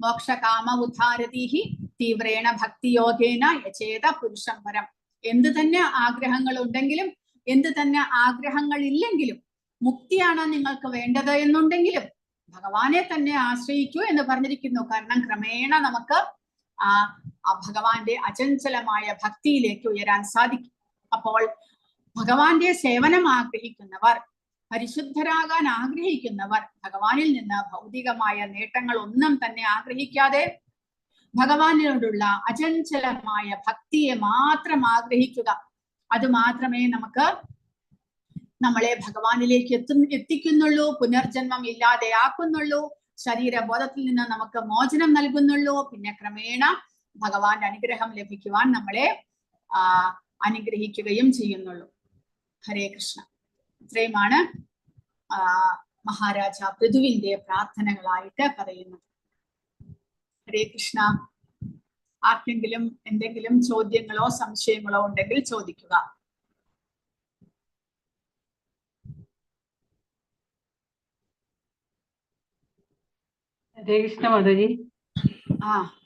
മോക്ഷകാമ ഉദ്ധാരതീഹി തീവ്രേണ ഭക്തിയോഗേന യചേത പുരുഷം പരം. എന്ത് തന്നെ ആഗ്രഹങ്ങൾ ഉണ്ടെങ്കിലും എന്ത് തന്നെ ആഗ്രഹങ്ങൾ ഇല്ലെങ്കിലും മുക്തിയാണ് നിങ്ങൾക്ക് വേണ്ടത് എന്നുണ്ടെങ്കിലും ഭഗവാനെ തന്നെ ആശ്രയിക്കൂ എന്ന് പറഞ്ഞിരിക്കുന്നു. കാരണം ക്രമേണ നമുക്ക് ആ ഭഗവാന്റെ അചഞ്ചലമായ ഭക്തിയിലേക്ക് ഉയരാൻ സാധിക്കും. അപ്പോൾ ഭഗവാന്റെ സേവനം ആഗ്രഹിക്കുന്നവർ, പരിശുദ്ധരാകാൻ ആഗ്രഹിക്കുന്നവർ ഭഗവാനിൽ നിന്ന് ഭൗതികമായ നേട്ടങ്ങൾ ഒന്നും തന്നെ ആഗ്രഹിക്കാതെ ഭഗവാനിനോടുള്ള അചഞ്ചലമായ ഭക്തിയെ മാത്രം ആഗ്രഹിക്കുക. അത് മാത്രമേ നമുക്ക് നമ്മളെ ഭഗവാനിലേക്ക് എത്തിക്കുന്നുള്ളൂ, പുനർജന്മം ഇല്ലാതെയാക്കുന്നുള്ളൂ, ശരീരബോധത്തിൽ നിന്ന് നമുക്ക് മോചനം നൽകുന്നുള്ളൂ. പിന്നെ ക്രമേണ ഭഗവാന്റെ അനുഗ്രഹം ലഭിക്കുവാൻ നമ്മളെ അനുഗ്രഹിക്കുകയും ചെയ്യുന്നുള്ളൂ. ഹരേ കൃഷ്ണ. ഇത്രയുമാണ് മഹാരാജ പൃഥുവിന്റെ പ്രാർത്ഥനകളായിട്ട് പറയുന്നത്. ഹരേ കൃഷ്ണ. ആർക്കെങ്കിലും എന്തെങ്കിലും ചോദ്യങ്ങളോ സംശയങ്ങളോ ഉണ്ടെങ്കിൽ ചോദിക്കുക. ഹരേ കൃഷ്ണ മാതാജി.